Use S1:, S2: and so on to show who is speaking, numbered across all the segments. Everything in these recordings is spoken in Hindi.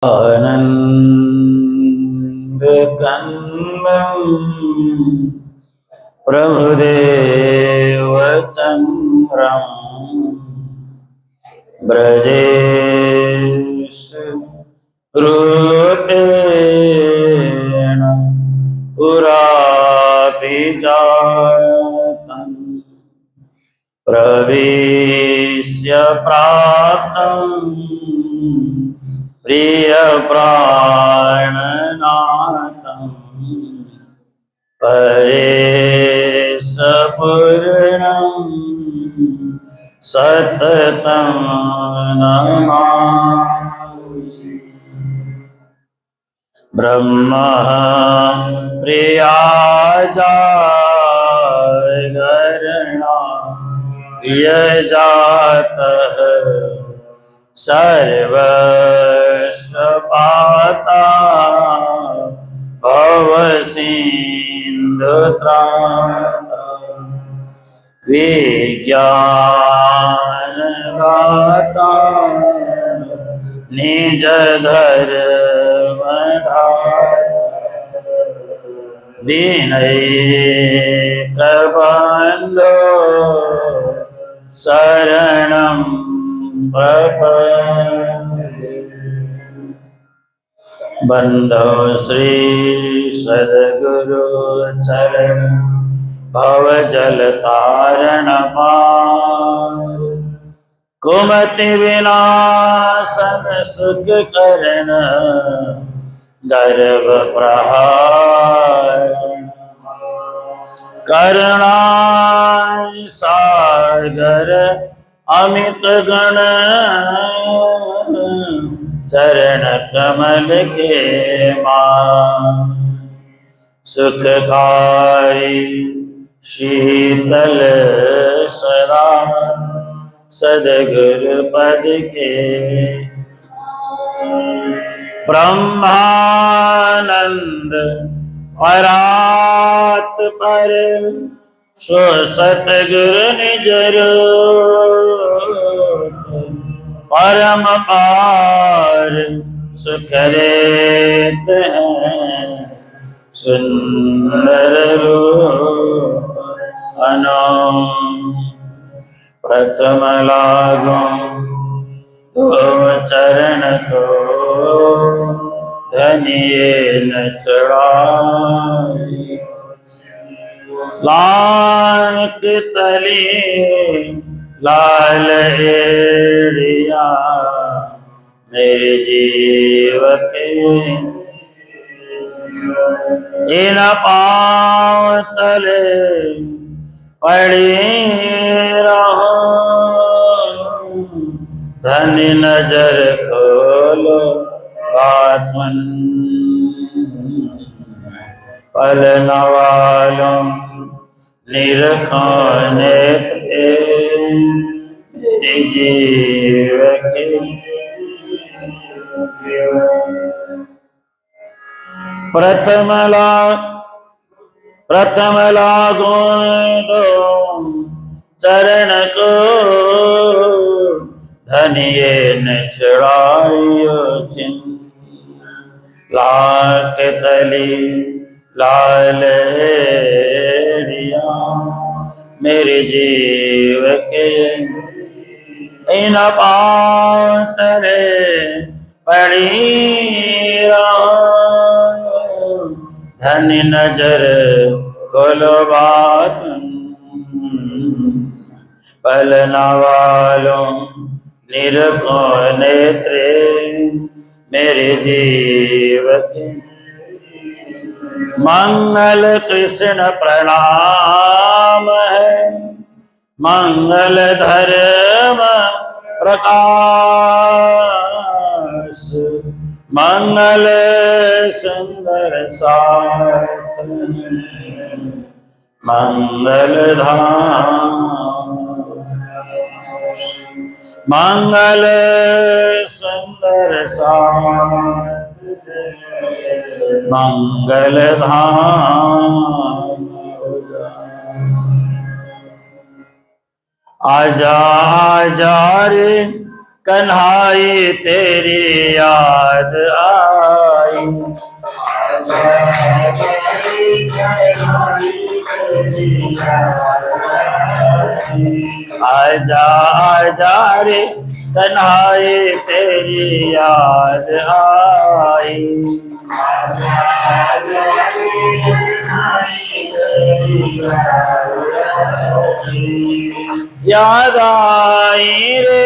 S1: आनंद कंदम प्रभुदेव चंद्रम ब्रजेश रूपेण पुरापि जातं प्रवेश्य प्राप्तं प्रिय प्राणनाथं परेश पूर्णं सततं नमामि। ब्रह्मा प्रिया जागरणा यजातः सर्वस्वपाता भवसिन्धुत्राता विज्ञानदाता निजधर्मदाता दीनैकबन्धो शरणं प्रपद्ये। बंधो श्री सद्गुरु चरण भवजल तारण पार कुमति विनाशन सुख करण गर्भ प्रहारण करुणा सागर अमित गण चरण कमल के मान सुखकारी शीतल सदा सद्गुरु पद के ब्रह्मानंद परात पर सो सतगुरु निज रूप परम पार सुख देते हैं सुंदर रूप अनंत प्रथम लागो तुम चरण को धनिये न चढ़ाई लाख तली लाल एड़िया मेरे जीव के इन पाँव तले पड़ी रहो धनी नजर खोलो आत्मन पल नवालों निरखाने थे मेरे जीव के प्रथम लागो दो चरण को धनिये न छुड़ायो चिन्ह लाख तली लाल एड़िया मेरे जीव के इन पाँव तले पड़ी रहो धनी नजर खोलो बात पल नवालों निरखो नेत्रे मेरे जीव के मंगल कृष्ण प्रणाम है मंगल धर्म प्रकाश मंगल सुंदर साथ मंगल धाम मंगल सुंदर साथ मंगल धाम आजा आजा रे कन्हाई तेरी याद आई। आजा आजा रे कन्हाई तेरी याद आई। याद आई रे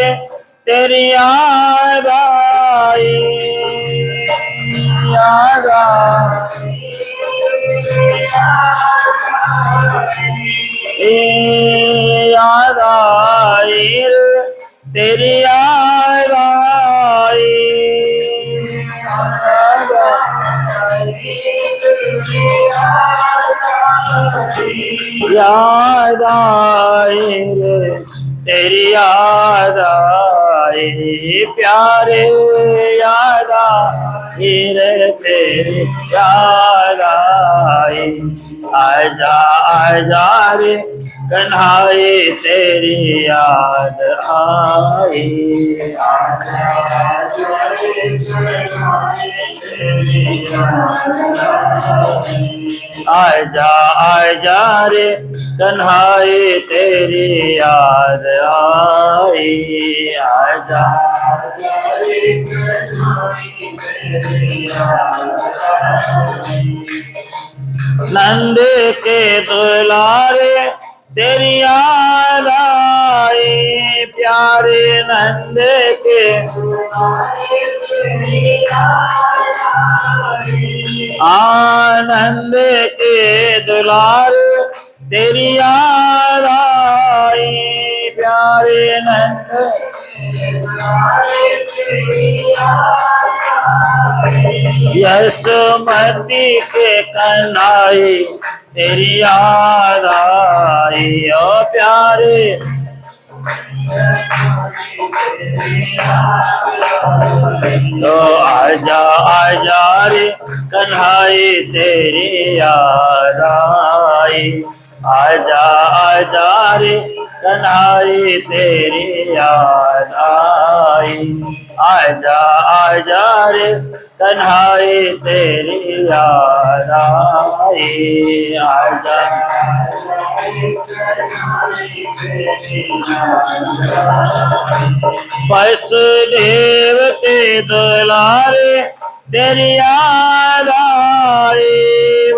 S1: तेरी याद आई। याद याद आई रे तेरी याद आई। याद आई रे तेरी याद आई। प्यारे याद आई रे तेरी याद आई। आजा आजा रे कन्हाई तेरी याद आई। आजा आजा रे कन्हाई तेरी याद आई। आजा नंद के दुलारे तेरी याद आई। प्यारे नंद के आनंद के दुलारे तेरी याद आई। प्यारे नंद यशोमती के कन्हाई तेरी याद आई। ओ प्यारे तो आजा आजा रे कन्हाई तेरी याद आई। आजा आजा रे कन्हाई तेरी याद आई। आजा आजा रे कन्हाई तेरी याद आई। आजा वसुदेव के दुलारे तेरी याद आई।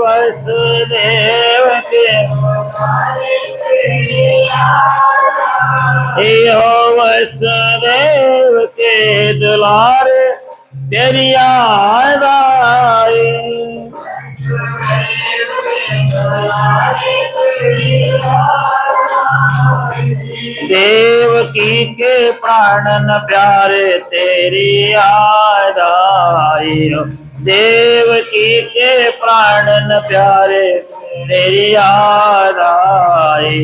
S1: वसुदेव के वसुदेव के दुलारे तेरी याद आई। देवकी के प्राणन प्यारे तेरी याद आई। देवकी के प्राणन प्यारे तेरी याद आई।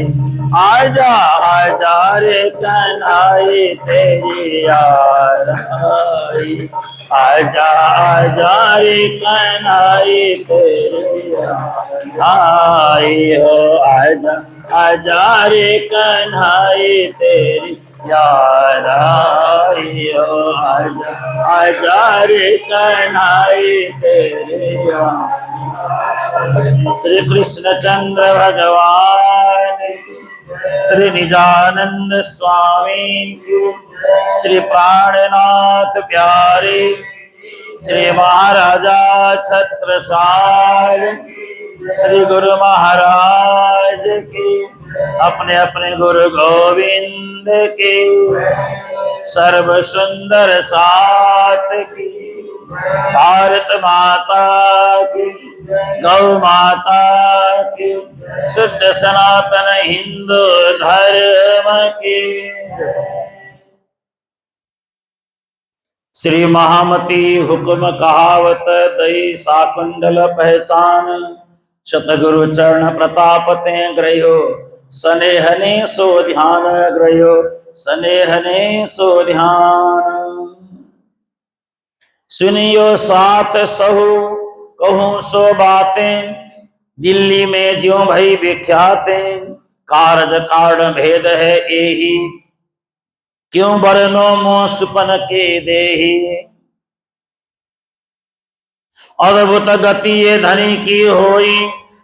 S1: आजा आजा रे कन्हाई तेरी याद आई। आजा आजा रे कन्हाई तेरी याद आई। हो आजा आजा रे कन्हाई तेरी याद आई। हो आजा आजा रे कन्हाई तेरी याद। श्री कृष्ण चंद्र भगवान की, श्री निजानंद स्वामी की, श्री प्राणनाथ प्यारे, श्री महाराजा छत्रसाल, श्री गुरु महाराज की, अपने अपने गुरु गोविंद की, सर्व सुंदर साथ की, भारत माता की, गौ माता की, शुद्ध सनातन हिंदू धर्म की। श्री महामती हुक्म कहावत दई साकुंडल पहचान, शतगुरु चरण प्रताप ते ग्रह्यो, स्नेहने सो ध्यान ग्रह्यो, स्नेहने सो ध्यान। सुनियो साथ सहु कहूँ सो बातें, दिल्ली में ज्यों भई विख्यातें, कारज कारण भेद है एही, क्यों बरनो मोह सुपन के देही। अद्भुत गति ये धनी की होई,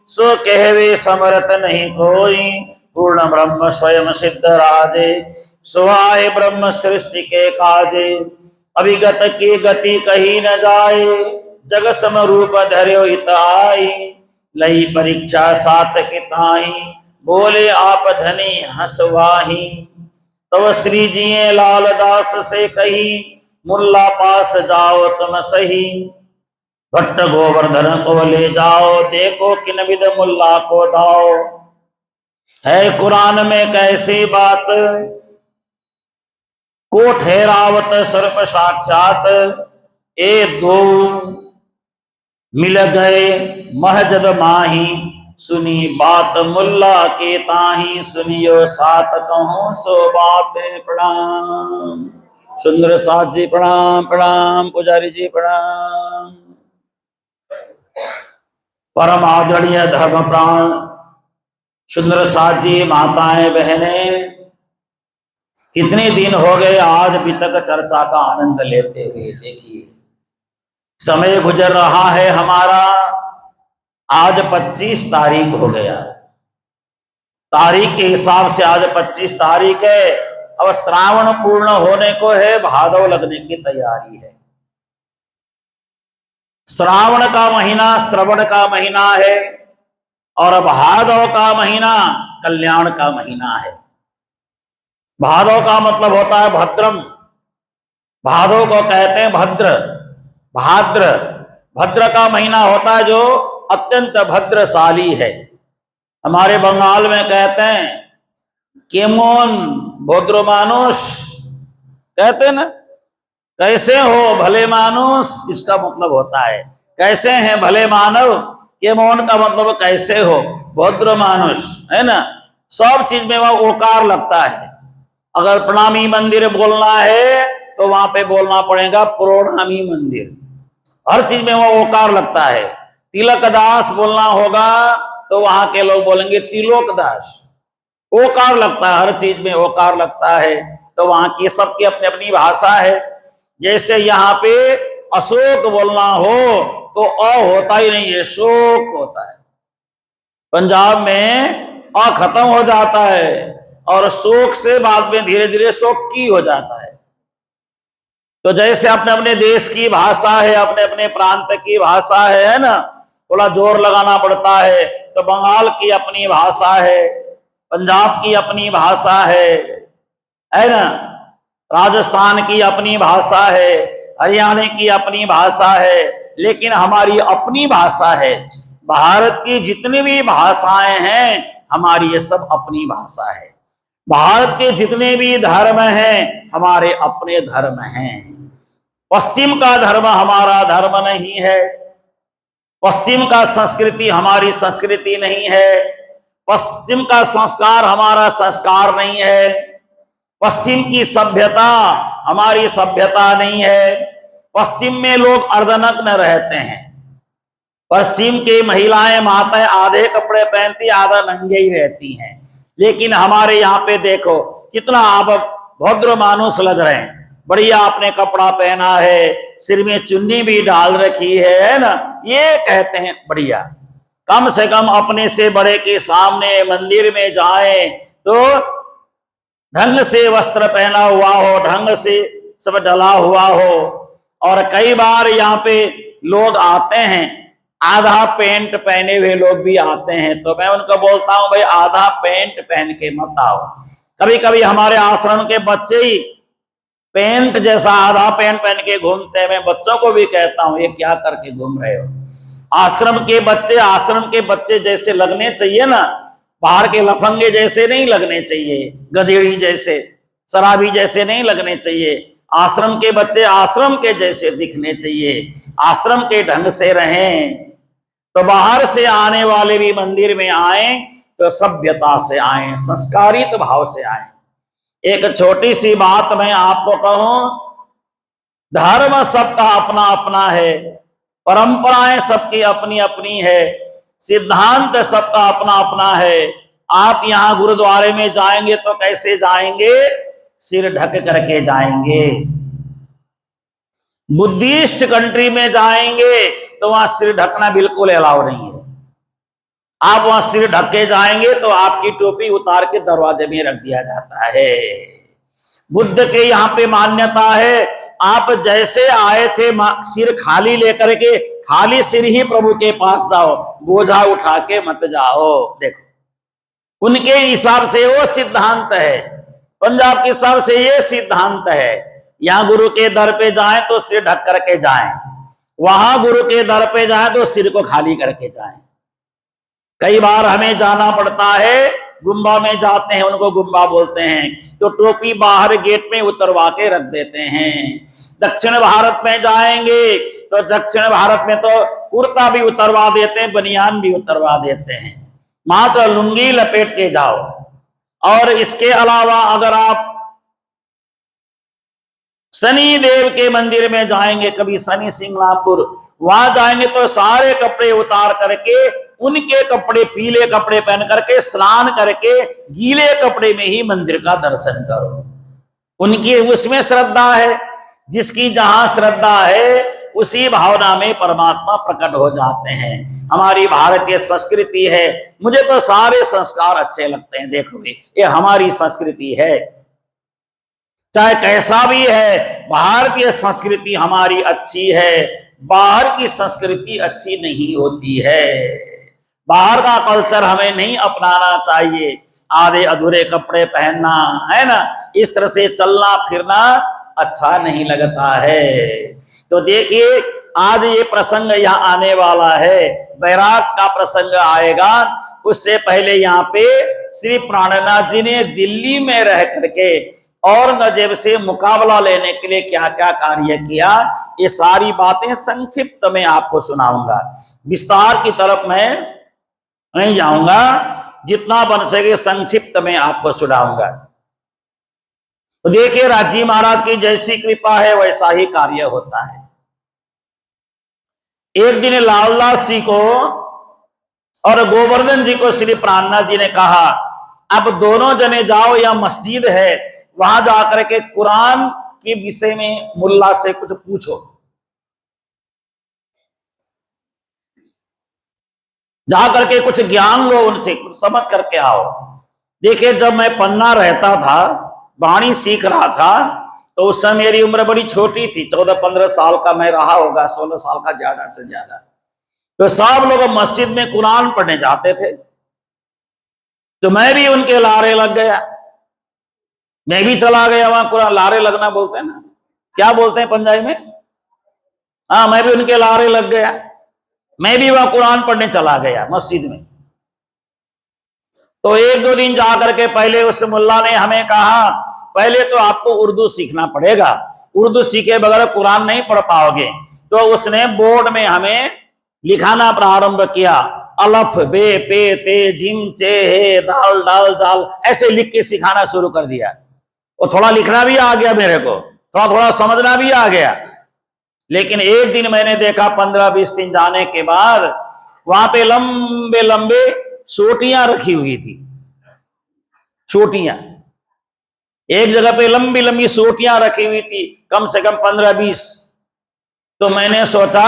S1: सो कहवे समरथ नहीं कोई। पूर्ण ब्रह्म स्वयं सिद्ध राजे, सो आए ब्रह्म सृष्टि के काजे। अभिगत की गति कही न जाए, जग सम रूप धर्यो हित आई। लई परीक्षा सात की ताही, बोले आप धनी हंसवाही। तब श्री जी लाल दास से कही, मुल्ला पास जाओ तुम सही। भट्ट गोवर्धन को ले जाओ, देखो किन विद मुल्ला को दाओ। है कुरान में कैसी बात, को ठहरावत सर्प साक्षात। ए दो मिल गए महजद माही, सुनी बात मुल्ला के ताही। सुनियो सात कहूं सो बात। प्रणाम सुंदर साथ जी, प्रणाम प्रणाम पुजारी जी, प्रणाम। परम आदरणीय धर्म प्राण सुंदर साथ जी, माताएं बहनें, कितने दिन हो गए आज भी तक चर्चा का आनंद लेते हुए। देखिए समय गुजर रहा है हमारा, आज 25 तारीख हो गया। तारीख के हिसाब से आज 25 तारीख है। अब श्रावण पूर्ण होने को है, भादव लगने की तैयारी है। श्रावण का महीना श्रवण का महीना है और भादव का महीना कल्याण का महीना है। भादव का मतलब होता है भद्रम। भादव को कहते हैं भद्र, भाद्र। भद्र का महीना होता है जो अत्यंत भद्रशाली है। हमारे बंगाल में कहते हैं केमोन भद्र मानुष, कहते हैं ना, कैसे हो भले मानुष, इसका मतलब होता है कैसे हैं भले मानव। केमोन का मतलब कैसे हो, भद्र मानुष, है ना। सब चीज में वह ओकार लगता है। अगर प्रणामी मंदिर बोलना है तो वहां पे बोलना पड़ेगा प्रोणामी मंदिर। हर चीज में वह ओकार लगता है। तिलक दास बोलना होगा तो वहां के लोग बोलेंगे तिलोक दास। ओकार लगता है, हर चीज में ओकार लगता है। तो वहां की सबकी अपनी अपनी भाषा है। जैसे यहाँ पे अशोक बोलना हो तो अ होता ही नहीं है, शोक होता है। पंजाब में अ खत्म हो जाता है और शोक से बाद में धीरे धीरे शोक की हो जाता है। तो जैसे अपने अपने देश की भाषा है, अपने अपने प्रांत की भाषा है ना, थोड़ा जोर लगाना पड़ता है। तो बंगाल की अपनी भाषा है, पंजाब की अपनी भाषा है ना, राजस्थान की अपनी भाषा है, हरियाणा की अपनी भाषा है, लेकिन हमारी अपनी भाषा है। भारत की जितनी भी भाषाएं हैं हमारी ये सब अपनी भाषा है। भारत के जितने भी धर्म हैं हमारे अपने धर्म हैं। पश्चिम का धर्म हमारा धर्म नहीं है, पश्चिम का संस्कृति हमारी संस्कृति नहीं है, पश्चिम का संस्कार हमारा संस्कार नहीं है, पश्चिम की सभ्यता हमारी सभ्यता नहीं है। पश्चिम में लोग अर्धनग्न रहते हैं। पश्चिम की महिलाएं माताएं आधे कपड़े पहनती, आधा नंगे ही रहती हैं। लेकिन हमारे यहाँ पे देखो कितना आप भद्र मानुष लग रहे हैं। बढ़िया आपने कपड़ा पहना है, सिर में चुन्नी भी डाल रखी है ना, ये कहते हैं बढ़िया। कम से कम अपने से बड़े के सामने मंदिर में जाएं तो ढंग से वस्त्र पहना हुआ हो, ढंग से सब डला हुआ हो। और कई बार यहाँ पे लोग आते हैं आधा पैंट पहने हुए लोग भी आते हैं, तो मैं उनको बोलता हूं भाई आधा पैंट पहन के मत आओ। कभी कभी हमारे आश्रम के बच्चे ही पैंट जैसा आधा पैंट पहन के घूमते हैं। मैं बच्चों को भी कहता हूं ये क्या करके घूम रहे हो। आश्रम के बच्चे जैसे लगने चाहिए ना, बाहर के लफंगे जैसे नहीं लगने चाहिए, गजेड़ी जैसे शराबी जैसे नहीं लगने चाहिए। आश्रम के बच्चे आश्रम के जैसे दिखने चाहिए, आश्रम के ढंग से रहें। तो बाहर से आने वाले भी मंदिर में आए तो सभ्यता से आए, संस्कारित भाव से आए। एक छोटी सी बात मैं आपको कहूं, धर्म सबका अपना अपना है, परंपराएं सबकी अपनी अपनी है, सिद्धांत सबका अपना अपना है। आप यहाँ गुरुद्वारे में जाएंगे तो कैसे जाएंगे, सिर ढक करके जाएंगे। बुद्धिस्ट कंट्री में जाएंगे तो वहां सिर ढकना बिल्कुल अलाउ नहीं है। आप वहां सिर ढक के जाएंगे तो आपकी टोपी उतार के दरवाजे में रख दिया जाता है। बुद्ध के यहाँ पे मान्यता है, आप जैसे आए थे सिर खाली लेकर के, खाली सिर ही प्रभु के पास जाओ, बोझा उठा के मत जाओ। देखो उनके हिसाब से वो सिद्धांत है, पंजाब के हिसाब से ये सिद्धांत है। यहाँ गुरु के दर पे जाएं तो सिर ढक करके जाएं, वहां गुरु के दर पे जाएं तो सिर को खाली करके जाएं। कई बार हमें जाना पड़ता है, गुम्बा में जाते हैं, उनको गुम्बा बोलते हैं, तो टोपी बाहर गेट में उतरवा के रख देते हैं। दक्षिण भारत में जाएंगे तो दक्षिण भारत में तो कुर्ता भी उतरवा देते हैं, बनियान भी उतरवा देते हैं, मात्र लुंगी लपेट के जाओ। और इसके अलावा अगर आप शनि देव के मंदिर में जाएंगे, कभी शनि सिंगलापुर, वहां जाएंगे तो सारे कपड़े उतार करके, उनके कपड़े पीले कपड़े पहन करके, स्नान करके गीले कपड़े में ही मंदिर का दर्शन करो। उनकी उसमें श्रद्धा है, जिसकी जहां श्रद्धा है उसी भावना में परमात्मा प्रकट हो जाते हैं। हमारी भारतीय संस्कृति है, मुझे तो सारे संस्कार अच्छे लगते हैं। देखो ये हमारी संस्कृति है, चाहे कैसा भी है, भारतीय संस्कृति हमारी अच्छी है। बाहर की संस्कृति अच्छी नहीं होती है। बाहर का कल्चर हमें नहीं अपनाना चाहिए। आधे अधूरे कपड़े पहनना, है ना, इस तरह से चलना फिरना अच्छा नहीं लगता है। तो देखिए आज ये प्रसंग यहाँ आने वाला है, बैराग का प्रसंग आएगा। उससे पहले यहाँ पे श्री प्राणनाथ जी ने दिल्ली में रह करके औरंगजेब से मुकाबला लेने के लिए क्या क्या कार्य किया, ये सारी बातें संक्षिप्त में आपको सुनाऊंगा। विस्तार की तरफ मैं नहीं जाऊंगा, जितना बन सके संक्षिप्त में आपको सुनाऊंगा। तो देखिए राजी महाराज की जैसी कृपा है वैसा ही कार्य होता है। एक दिन लालदास जी को और गोवर्धन जी को श्री प्राणनाथ जी ने कहा, अब दोनों जने जाओ, या मस्जिद है वहां जाकर के कुरान के विषय में मुल्ला से कुछ पूछो, जाकर के कुछ ज्ञान लो, उनसे कुछ समझ करके आओ। देखिए जब मैं पन्ना रहता था, वाणी सीख रहा था, तो उस समय मेरी उम्र बड़ी छोटी थी, 14-15 साल का मैं रहा होगा, 16 साल का ज्यादा से ज्यादा। तो सब लोग मस्जिद में कुरान पढ़ने जाते थे, तो मैं भी उनके लारे लग गया। मैं भी चला गया वहां, कुरान लारे लगना बोलते हैं ना, क्या बोलते हैं पंजाबी में, हाँ, मैं भी उनके लारे लग गया। मैं भी वहां कुरान पढ़ने चला गया मस्जिद में। तो 1-2 दिन जाकर के पहले उस मुल्ला ने हमें कहा, पहले तो आपको उर्दू सीखना पड़ेगा, उर्दू सीखे बगैर कुरान नहीं पढ़ पाओगे। तो उसने बोर्ड में हमें लिखाना प्रारंभ किया, अलफ बे पे ते जिम चे हे दाल डाल जाल, ऐसे लिख के सिखाना शुरू कर दिया। और थोड़ा लिखना भी आ गया मेरे को, थोड़ा थोड़ा समझना भी आ गया। लेकिन एक दिन मैंने देखा, 15-20 दिन जाने के बाद वहां पे लंबे लंबे सोटियां रखी हुई थी, सोटियां, एक जगह पे लंबी लंबी सोटियां रखी हुई थी, कम से कम 15-20। तो मैंने सोचा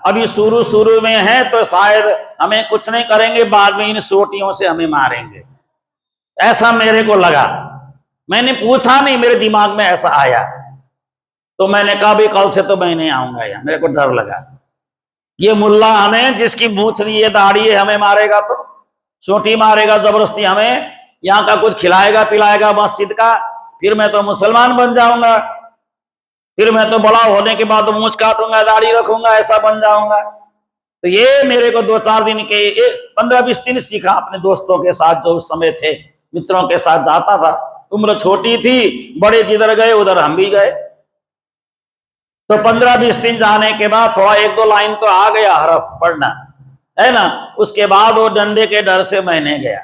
S1: अभी शुरू शुरू में है तो शायद हमें कुछ नहीं करेंगे, बाद में इन सोटियों से हमें मारेंगे, ऐसा मेरे को लगा। मैंने पूछा नहीं, मेरे दिमाग में ऐसा आया। तो मैंने कहा भी कल से तो मैं नहीं आऊंगा यहाँ, मेरे को डर लगा। ये मुल्ला हमें, जिसकी मूछ नहीं है दाढ़ी है, हमें मारेगा, तो सोटी मारेगा जबरदस्ती, हमें यहाँ का कुछ खिलाएगा पिलाएगा मस्जिद का, फिर मैं तो मुसलमान बन जाऊंगा, फिर मैं तो बड़ा होने के बाद मूछ काटूंगा, दाढ़ी रखूंगा, ऐसा बन जाऊंगा। तो ये मेरे को 2-4 दिन के 15-20 दिन सीखा अपने दोस्तों के साथ, जो उस समय थे, मित्रों के साथ जाता था। उम्र छोटी थी, बड़े जिधर गए उधर हम भी गए। तो 15-20 दिन जाने के बाद थोड़ा 1-2 लाइन तो आ गया हरफ पढ़ना, है ना। उसके बाद वो डंडे के डर से मैंने गया,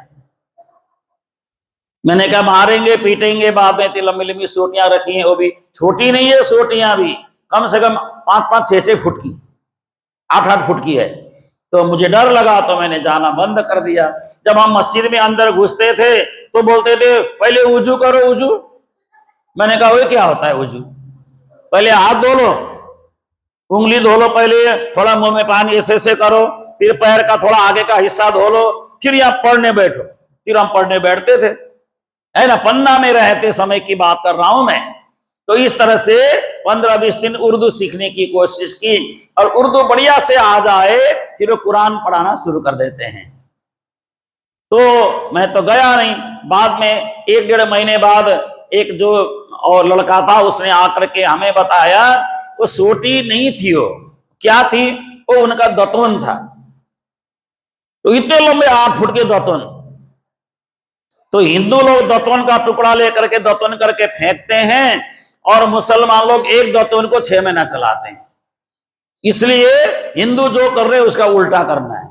S1: मैंने कहा मारेंगे पीटेंगे, बाद में लंबी लंबी सोटियां रखी हैं, वो भी छोटी नहीं है, सोटियां भी कम से कम 5-5, 6-6 फुट की, 8-8 फुट की है। तो मुझे डर लगा, तो मैंने जाना बंद कर दिया। जब हम मस्जिद में अंदर घुसते थे तो बोलते थे पहले वुजू करो, वुजू, मैंने कहा वो क्या होता है वजू? पहले हाथ धो लो, उंगली धो लो, पहले थोड़ा मुंह में पानी ऐसे ऐसे करो, फिर पैर का थोड़ा आगे का हिस्सा धो लो, फिर यहाँ पढ़ने बैठो। फिर हम पढ़ने बैठते थे, है ना, पन्ना में रहते समय की बात कर रहा हूं मैं। तो इस तरह से 15-20 दिन उर्दू सीखने की कोशिश की, और उर्दू बढ़िया से आ जाए फिर वो कुरान पढ़ाना शुरू कर देते हैं। तो मैं तो गया नहीं। बाद में 1-1.5 महीने बाद एक जो और लड़का था, उसने आकर के हमें बताया वो सोटी नहीं थी, वो क्या थी, वो उनका दतवन था। तो इतने लंबे 8 फुट के दतवन। तो हिंदू लोग दतवन का टुकड़ा लेकर के दतवन करके फेंकते हैं, और मुसलमान लोग एक दतवन को 6 महीना चलाते हैं। इसलिए हिंदू जो कर रहे हैं उसका उल्टा करना है।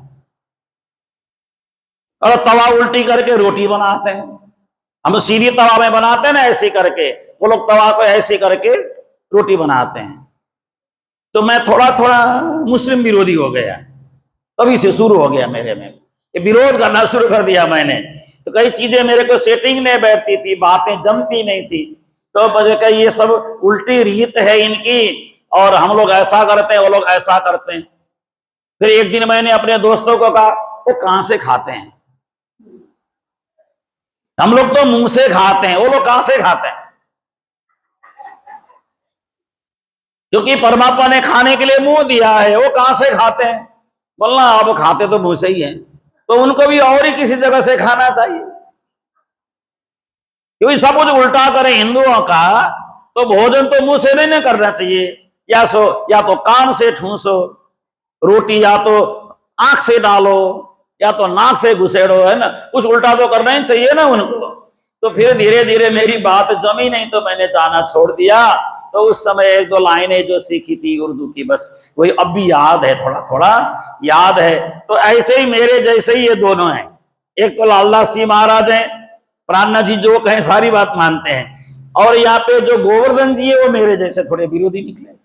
S1: और तवा उल्टी करके रोटी बनाते हैं, हम सीधी तवा में बनाते हैं ना ऐसे करके, वो लोग तवा को ऐसे करके रोटी बनाते हैं। तो मैं थोड़ा थोड़ा मुस्लिम विरोधी हो गया, तभी से शुरू हो गया मेरे में ये विरोध करना शुरू कर दिया मैंने। तो कई चीजें मेरे को सेटिंग नहीं बैठती थी, बातें जमती नहीं थी। तो मुझे कहा ये सब उल्टी रीत है इनकी, और हम लोग ऐसा करते हैं, वो लोग ऐसा करते हैं। फिर एक दिन मैंने अपने दोस्तों को कहा वो कहां से खाते हैं? हम लोग तो मुंह से खाते हैं, वो लोग कहां से खाते हैं? क्योंकि परमात्मा ने खाने के लिए मुंह दिया है, वो कहां से खाते हैं? बोलना अब खाते तो मुंह से ही है, तो उनको भी और ही किसी जगह से खाना चाहिए। क्योंकि सब कुछ उल्टा करें हिंदुओं का, तो भोजन तो मुंह से नहीं करना चाहिए, या तो कान से ठूसो रोटी, या तो आंख से डालो, या तो नाक से घुसेड़ो, है ना, कुछ उल्टा तो करना ही चाहिए ना उनको। तो फिर धीरे धीरे मेरी बात जमी नहीं, तो मैंने जाना छोड़ दिया। तो उस समय 1-2 लाइनें जो सीखी थी उर्दू की, बस वही अब भी याद है, थोड़ा थोड़ा याद है। तो ऐसे ही मेरे जैसे ही ये दोनों हैं। एक तो लालदास जी महाराज हैं, प्राणनाथ जी जो कहें सारी बात मानते हैं, और यहाँ पे जो गोवर्धन जी है वो मेरे जैसे थोड़े विरोधी निकले।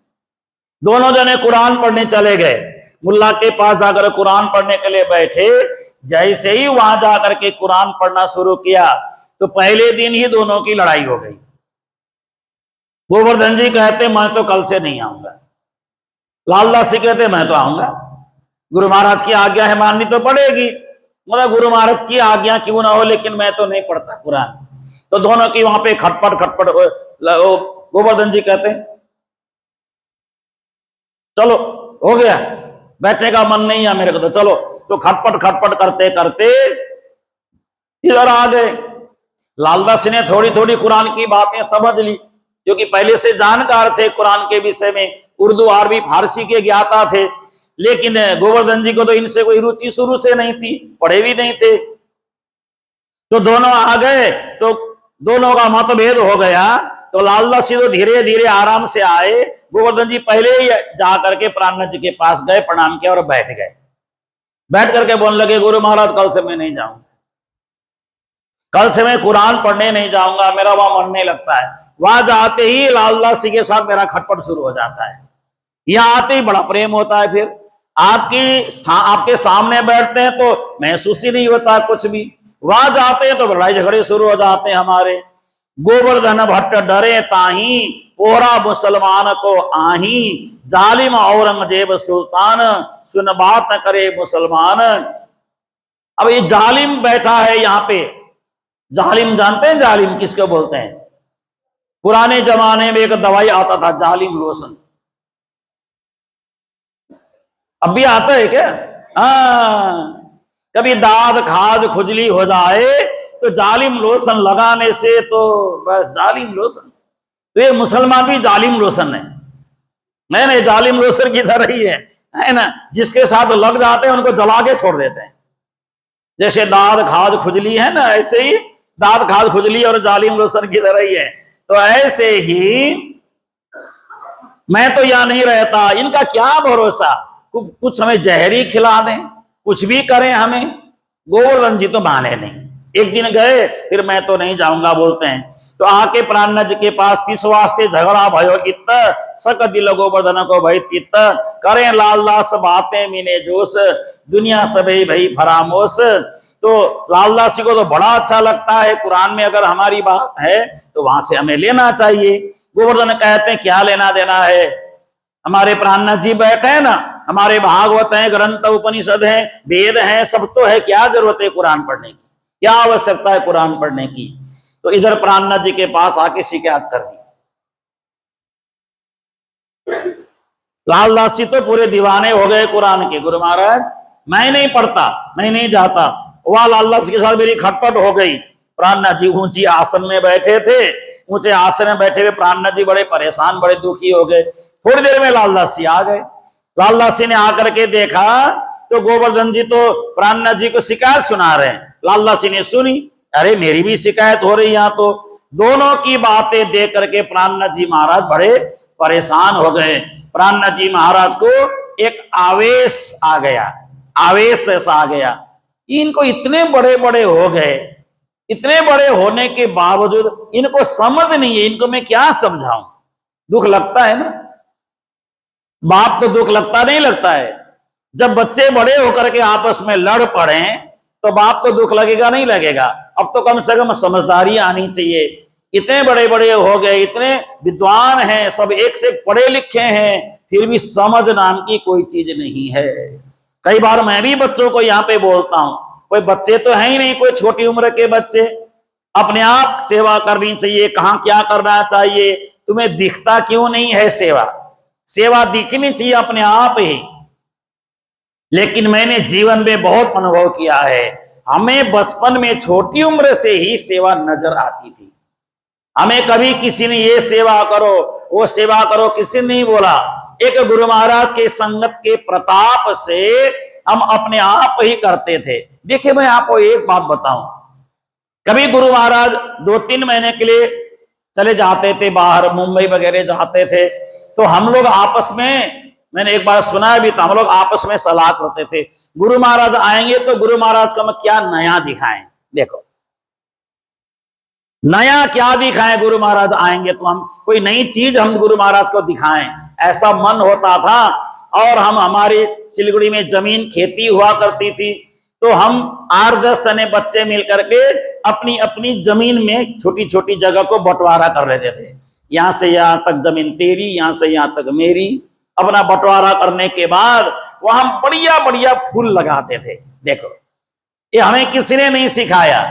S1: दोनों जने कुरान पढ़ने चले गए, मुल्ला के पास जाकर कुरान पढ़ने के लिए बैठे। जैसे ही वहां जाकर के कुरान पढ़ना शुरू किया, तो पहले दिन ही दोनों की लड़ाई हो गई। गोवर्धन जी कहते मैं तो कल से नहीं आऊंगा, लालदास जी कहते मैं तो आऊंगा, गुरु महाराज की आज्ञा है माननी तो पड़ेगी, मतलब गुरु महाराज की आज्ञा क्यों ना हो, लेकिन मैं तो नहीं पढ़ता कुरान। तो दोनों की वहां पे खटपट खटपट। गोवर्धन जी कहते चलो हो गया, बैठने का मन नहीं है मेरे को, तो चलो। तो खटपट खटपट करते करते इधर आ गए। लालदास ने थोड़ी थोड़ी कुरान की बातें समझ ली, क्योंकि पहले से जानकार थे कुरान के विषय में, उर्दू अरबी फारसी के ज्ञाता थे। लेकिन गोवर्धन जी को तो इनसे कोई रुचि शुरू से नहीं थी, पढ़े भी नहीं थे। तो दोनों आ गए, तो दोनों का मतभेद हो गया। तो लालदास जी तो धीरे धीरे आराम से आए, गोवर्धन जी पहले ही जाकर के प्राणनाथ जी के पास गए, प्रणाम किया और बैठ गए। बैठ करके बोलने लगे गुरु महाराज कल से मैं नहीं जाऊंगा, कल से मैं कुरान पढ़ने नहीं जाऊंगा, मेरा वहां मन नहीं लगता है। वहां जाते ही लालदास जी के साथ मेरा खटपट शुरू हो जाता है। यहाँ आते ही बड़ा प्रेम होता है, फिर आपके सामने बैठते हैं तो महसूस ही नहीं होता कुछ भी, वहां जाते हैं तो लड़ाई झगड़े शुरू हो जाते हैं हमारे। गोवर्धन भट्ट डरे ताही, पोरा मुसलमान को आही, जालिम औरंगजेब सुल्तान, सुन बात न करे मुसलमान। अब ये जालिम बैठा है यहाँ पे। जालिम जानते हैं जालिम किसको बोलते हैं? पुराने जमाने में एक दवाई आता था जालिम लोशन, अब भी आता है क्या? कभी दाद खाज खुजली हो जाए तो जालिम लोशन लगाने से तो बस जालिम लोशन। तो ये मुसलमान भी जालिम लोशन है, नहीं जालिम लोशन की तरह ही है ना, जिसके साथ लग जाते हैं उनको जला के छोड़ देते हैं। जैसे दाद खाज खुजली है ना, ऐसे ही दाद खाज खुजली और जालिम लोशन की तरह ही है। तो ऐसे ही मैं तो यहां नहीं रहता, इनका क्या भरोसा, कुछ हमें जहरी खिला दें, कुछ भी करें हमें। गोवर्धन जी तो माने नहीं, एक दिन गए, फिर मैं तो नहीं जाऊंगा बोलते हैं। तो आके प्राणनाथ जी के पास तीस वास्ते झगड़ा भयो इत, सक दिल गोवर्धन को भई तित, करें लालदास बातें मीने जोश, दुनिया सबे भई फरामोश। तो लालदास जी को तो बड़ा अच्छा लगता है, कुरान में अगर हमारी बात है तो वहां से हमें लेना चाहिए। गोवर्धन कहते हैं क्या लेना देना है, हमारे प्राणनाथ जी बैठे हैं ना, हमारे भागवत हैं, ग्रंथ उपनिषद हैं, वेद हैं, सब तो है, क्या जरूरत है कुरान पढ़ने की, क्या आवश्यकता है कुरान पढ़ने की। तो इधर प्राणनाथ जी के पास आके शिकायत कर दी। लालदास जी तो पूरे दीवाने हो गए कुरान के, गुरु महाराज मैं नहीं पढ़ता, मैं नहीं जाता। वहां लालदास के साथ मेरी खटपट हो गई। प्राणनाथ जी ऊंची आसन में बैठे थे, ऊंचे आसन में बैठे हुए प्राणनाथ जी बड़े परेशान, बड़े दुखी हो गए। थोड़ी देर में लालदास जी आ गए। लालदास जी ने आकर के देखा तो गोवर्धन जी तो प्राणनाथ जी को शिकायत सुना रहे हैं। लालदास जी ने सुनी, अरे मेरी भी शिकायत हो रही यहाँ तो। दोनों की बातें देख करके प्राणनाथ जी महाराज बड़े परेशान हो गए। प्राणनाथ जी महाराज को एक आवेश आ गया, आवेश ऐसा आ गया, इनको इतने बड़े बड़े हो गए, इतने बड़े होने के बावजूद इनको समझ नहीं है, इनको मैं क्या समझाऊं। दुख लगता है ना, बाप को दुख लगता नहीं लगता है। जब बच्चे बड़े होकर के आपस में लड़ पड़े तो बाप को दुख लगेगा नहीं लगेगा। अब तो कम से कम समझदारी आनी चाहिए। इतने बड़े बड़े हो गए, इतने विद्वान हैं, सब एक से एक पढ़े लिखे हैं, फिर भी समझ नाम की कोई चीज नहीं है। कई बार मैं भी बच्चों को यहाँ पे बोलता हूं, कोई बच्चे तो है ही नहीं, कोई छोटी उम्र के बच्चे, अपने आप सेवा करनी चाहिए, कहाँ क्या करना चाहिए, तुम्हें दिखता क्यों नहीं है सेवा, सेवा दिखनी चाहिए अपने आप ही। लेकिन मैंने जीवन में बहुत अनुभव किया है, हमें बचपन में छोटी उम्र से ही सेवा नजर आती थी। हमें कभी किसी ने ये सेवा करो वो सेवा करो किसी ने नहीं बोला। एक गुरु महाराज के संगत के प्रताप से हम अपने आप ही करते थे। देखिए मैं आपको एक बात बताऊं, कभी गुरु महाराज 2-3 महीने के लिए चले जाते थे बाहर, मुंबई वगैरह जाते थे, तो हम लोग आपस में, मैंने एक बार सुना भी था, हम लोग आपस में सलाह करते थे, गुरु महाराज आएंगे तो गुरु महाराज को हम क्या नया दिखाएं। देखो नया क्या दिखाएं, गुरु महाराज आएंगे तो हम कोई नई चीज हम गुरु महाराज को दिखाएं, ऐसा मन होता था। और हम, हमारी सिलीगुड़ी में जमीन खेती हुआ करती थी, तो हम 8-10 जने बच्चे मिलकर के अपनी अपनी जमीन में छोटी छोटी जगह को बंटवारा कर लेते थे। यहां से यहां तक जमीन तेरी, यहां से यहां तक मेरी। अपना बंटवारा करने के बाद वहां बढ़िया बढ़िया फूल लगाते थे। देखो ये हमें किसी ने नहीं सिखाया,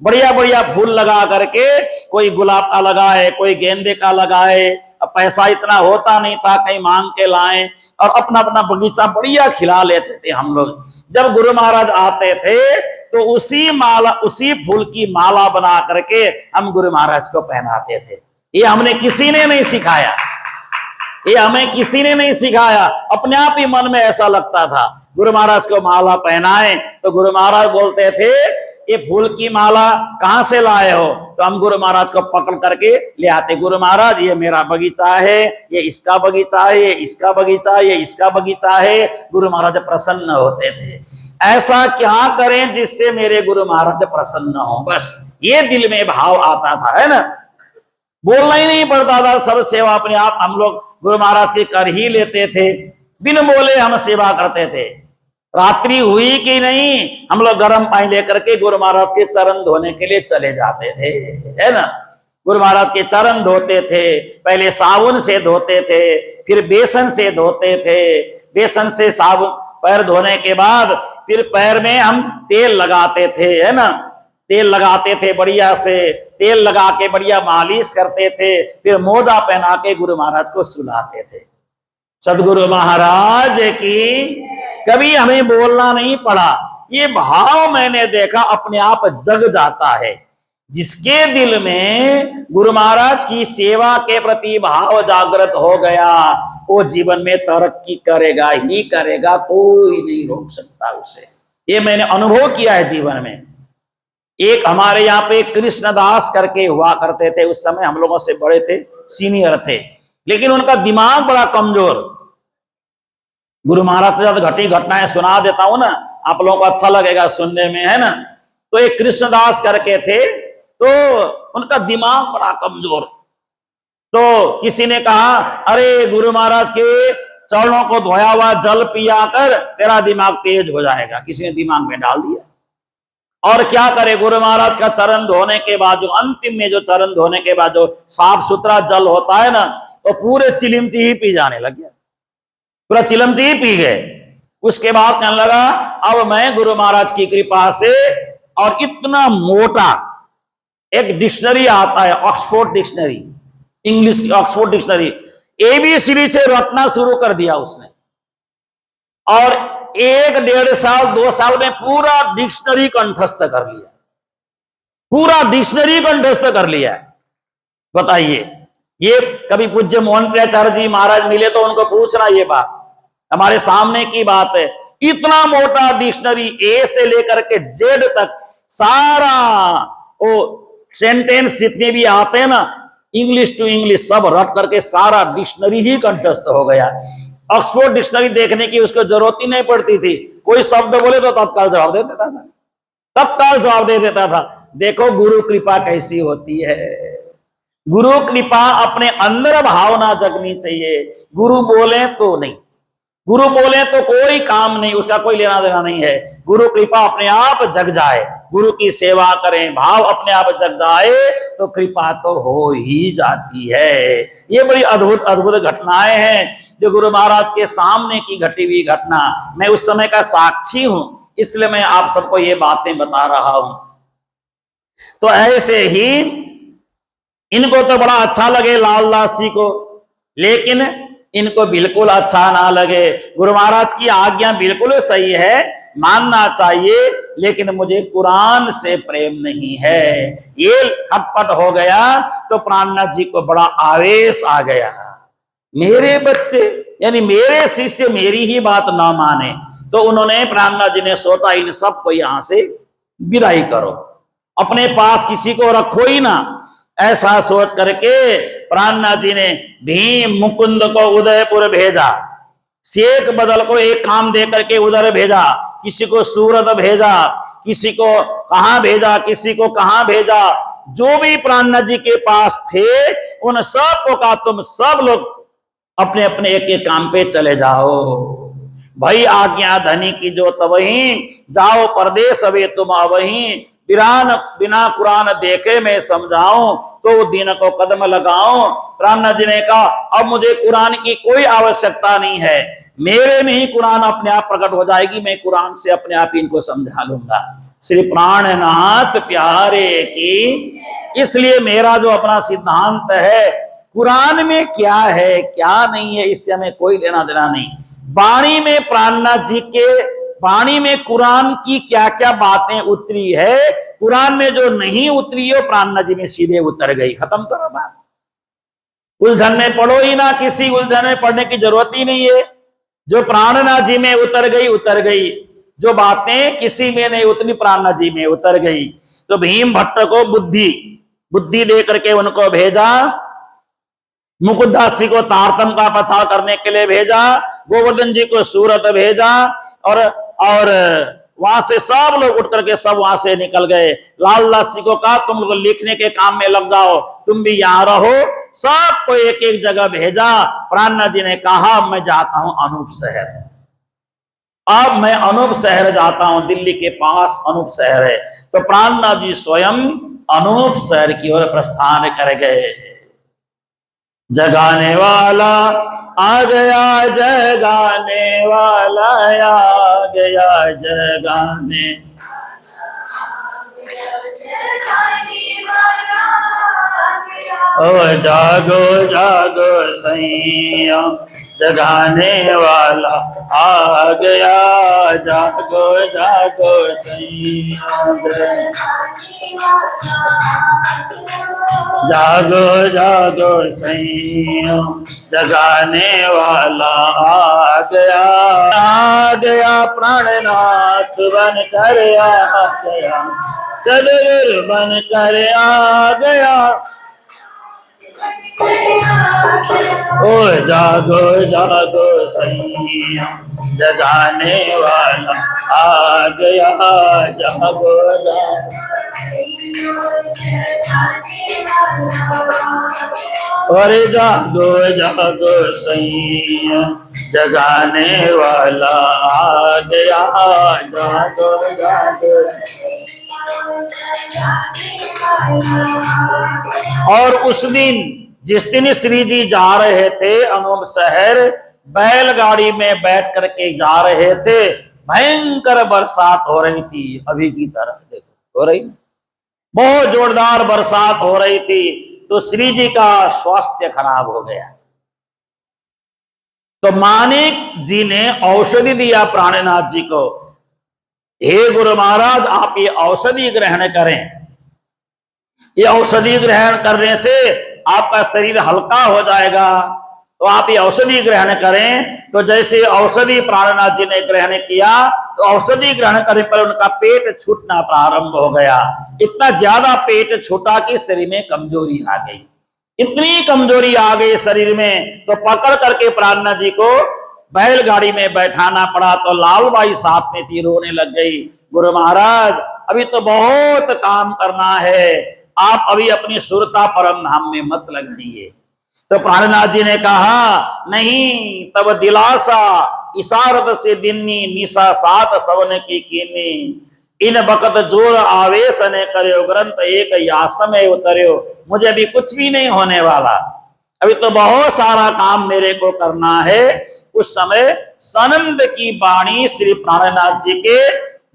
S1: बढ़िया बढ़िया फूल लगा करके, कोई गुलाब का लगाए, कोई गेंदे का लगाए। अब पैसा इतना होता नहीं था कहीं मांग के लाए, और अपना अपना बगीचा बढ़िया खिला लेते थे हम लोग। जब गुरु महाराज आते थे तो उसी माला, उसी फूल की माला बना करके हम गुरु महाराज को पहनाते थे। ये हमने किसी ने नहीं सिखाया, ये हमें किसी ने नहीं सिखाया, अपने आप ही मन में ऐसा लगता था। गुरु महाराज को माला पहनाए तो गुरु महाराज बोलते थे ये फूल की माला कहां से लाए हो, तो हम गुरु महाराज को पकड़ करके ले आते। गुरु महाराज ये मेरा बगीचा है, ये इसका बगीचा है, ये इसका बगीचा है, ये इसका बगीचा है। गुरु महाराज प्रसन्न होते थे। ऐसा क्या करें जिससे मेरे गुरु महाराज प्रसन्न हो, बस ये दिल में भाव आता था, है ना। बोलना ही नहीं पड़ता था, सब सेवा अपने आप हम लोग गुरु महाराज की कर ही लेते थे, बिन बोले हम सेवा करते थे। रात्रि हुई कि नहीं, हम लोग गर्म पानी लेकर के गुरु महाराज के चरण धोने के लिए चले जाते थे, है ना। गुरु महाराज के चरण धोते थे, पहले साबुन से धोते थे, फिर बेसन से धोते थे, बेसन से साबुन पैर धोने के बाद फिर पैर में हम तेल लगाते थे, है ना। तेल लगाते थे बढ़िया से, तेल लगा के बढ़िया मालिश करते थे, फिर मोजा पहना के गुरु महाराज को सुलाते थे। सदगुरु महाराज की कभी हमें बोलना नहीं पड़ा, ये भाव मैंने देखा अपने आप जग जाता है। जिसके दिल में गुरु महाराज की सेवा के प्रति भाव जागृत हो गया, वो जीवन में तरक्की करेगा ही करेगा, कोई नहीं रोक सकता उसे। ये मैंने अनुभव किया है जीवन में। एक हमारे यहाँ पे कृष्णदास करके हुआ करते थे, उस समय हम लोगों से बड़े थे, सीनियर थे, लेकिन उनका दिमाग बड़ा कमजोर। गुरु महाराज के साथ घटी घटनाएं सुना देता हूं ना, आप लोगों को अच्छा लगेगा सुनने में, है ना। तो एक कृष्णदास करके थे, तो उनका दिमाग बड़ा कमजोर। तो किसी ने कहा अरे गुरु महाराज के चरणों को धोया हुआ जल पिया कर तेरा दिमाग तेज हो जाएगा, किसी ने दिमाग में डाल दिया। और क्या करे, गुरु महाराज का चरण धोने के बाद जो अंतिम में जो चरण धोने के बाद जो साफ सुथरा जल होता है ना, वो पूरे चिलिमची ही पी जाने लग गया, पूरा चिलमची ही पी गए। उसके बाद कहने लगा अब मैं गुरु महाराज की कृपा से, और इतना मोटा एक डिक्शनरी आता है, ऑक्सफोर्ड डिक्शनरी, इंग्लिश की ऑक्सफोर्ड डिक्शनरी, एबीसीडी से रटना शुरू कर दिया उसने, और 1-1.5 साल 2 साल में पूरा डिक्शनरी कंठस्थ कर लिया, पूरा डिक्शनरी कंठस्थ कर लिया। बताइए, ये कभी पूज्य मोहन प्रियाचार्य जी महाराज मिले तो उनको पूछना, ये बात हमारे सामने की बात है। इतना मोटा डिक्शनरी, ए से लेकर के जेड तक सारा वो सेंटेंस जितने भी आते हैं ना, इंग्लिश टू इंग्लिश सब रट करके सारा डिक्शनरी ही कंठस्थ हो गया। ऑक्सफोर्ड डिक्शनरी देखने की उसको जरूरत ही नहीं पड़ती थी, कोई शब्द बोले तो तत्काल जवाब दे देता था, तत्काल जवाब दे देता था। देखो गुरु कृपा कैसी होती है, गुरु कृपा अपने अंदर भावना जगनी चाहिए। गुरु बोले तो नहीं, गुरु बोले तो कोई काम नहीं, उसका कोई लेना देना नहीं है। गुरु कृपा अपने आप जग जाए, गुरु की सेवा करें, भाव अपने आप जग जाए तो कृपा तो हो ही जाती है। ये बड़ी अद्भुत अद्भुत घटनाएं हैं जो गुरु महाराज के सामने की घटी हुई घटना। मैं उस समय का साक्षी हूं, इसलिए मैं आप सबको ये बातें बता रहा हूं। तो ऐसे ही इनको तो बड़ा अच्छा लगे लालदास जी को, लेकिन इनको बिल्कुल अच्छा ना लगे। गुरु महाराज की आज्ञा बिल्कुल सही है, मानना चाहिए, लेकिन मुझे कुरान से प्रेम नहीं है। ये खटपट हो गया तो प्राणनाथ जी को बड़ा आवेश आ गया। मेरे बच्चे यानी मेरे शिष्य मेरी ही बात ना माने, तो उन्होंने प्राणनाथ जी ने सोचा इन सबको यहां से विदाई करो, अपने पास किसी को रखो ही ना। ऐसा सोच करके प्राणनाथ जी ने भीम मुकुंद को उदयपुर भेजा, शेख बदल को एक काम दे करके उधर भेजा, किसी को सूरत भेजा, किसी को कहां भेजा, किसी को कहां भेजा। जो भी प्राणनाथ जी के पास थे उन सब को कहा तुम सब लोग अपने अपने एक एक काम पे चले जाओ, भाई आज्ञा धनी की जो तवहीं, जाओ परदेश अवे तुम आवहीं, बिना कुरान देखे मैं समझाऊं, तो दिन को कदम लगाऊं। प्राणनाथ जी ने कहा अब मुझे कुरान की कोई आवश्यकता नहीं है, मेरे में ही कुरान अपने आप प्रकट हो जाएगी, मैं कुरान से अपने आप इनको समझा लूंगा। श्री प्राणनाथ प्यारे की। इसलिए मेरा जो अपना सिद्धांत है, कुरान में क्या है क्या नहीं है इससे हमें कोई लेना देना नहीं। वाणी में प्राणनाथ जी के वाणी में कुरान की क्या क्या बातें उतरी है, कुरान में जो नहीं उतरी है प्राणनाथ जी में सीधे उतर गई। खत्म करो बात, उलझन में पढ़ो ही ना, किसी उलझन में पढ़ने की जरूरत ही नहीं है। जो प्राणनाथ जी में उतर गई उतर गई, जो बातें किसी में नहीं उतरी प्राणनाथ जी में उतर गई। तो भीम भट्ट को बुद्धि दे करके उनको भेजा, मुकुटदास जी को तारतम का प्रचार करने के लिए भेजा, गोवर्धन जी को सूरत भेजा, और वहां से सब लोग उठ करके सब वहां से निकल गए। लालदास जी को कहा तुम लोग लिखने के काम में लग जाओ, तुम भी यहां रहो, सबको एक एक जगह भेजा। प्राणनाथ जी ने कहा मैं जाता हूं अनूप शहर, अब मैं अनूप शहर जाता हूं, दिल्ली के पास अनूप शहर है। तो प्राणनाथ जी स्वयं अनूप शहर की ओर प्रस्थान कर गए। जगाने वाला आ गया, जगाने वाला आ गया, जगाने ओ जागो जागो सैया, जगाने वाला आ गया, जागो जागो सैया, जागो जागो सैया, जगाने वाला आ गया प्राणनाथ बन कर आ गया, सदगुरु बन कर आ गया। ओ जागो जागो सैया, जगाने वाला आ गया, जागो जागो। अरे जागो जागो सैया, जगाने वाला आ गया, जागो जागो। और उस दिन जिस दिन श्री जी जा रहे थे अनूप शहर, बैलगाड़ी में बैठ करके जा रहे थे, भयंकर बरसात हो रही थी। अभी की तरह देखो हो रही, बहुत जोरदार बरसात हो रही थी। तो श्री जी का स्वास्थ्य खराब हो गया। तो मानिक जी ने औषधि दिया प्राणनाथ जी को, हे गुरु महाराज आप ये औषधि ग्रहण करें, ये औषधि ग्रहण करने से आपका शरीर हल्का हो जाएगा, तो आप ये औषधि ग्रहण करें। तो जैसे औषधि प्राणनाथ जी ने ग्रहण किया, तो औषधि ग्रहण करने पर उनका पेट छूटना प्रारंभ हो गया। इतना ज्यादा पेट छूटा कि शरीर में कमजोरी आ गई, इतनी कमजोरी आ गई शरीर में। तो पकड़ करके प्राणनाथ जी को बैलगाड़ी में बैठाना पड़ा। तो लालबाई साथ में थी, रोने लग गई, गुरु महाराज अभी तो बहुत काम करना है, आप अभी अपनी सुरता परम धाम में मत लगाइए। तो प्राणनाथ जी ने कहा, नहीं तब दिलासा इशारत से दिन्नी निशा सात सवन की कीनी, इन बकत जोर आवेश ने करो ग्रंथ एक यासम उतर्यो, मुझे अभी कुछ भी नहीं होने वाला, अभी तो बहुत सारा काम मेरे को करना है। उस समय सनंद की वाणी श्री प्राणनाथ जी के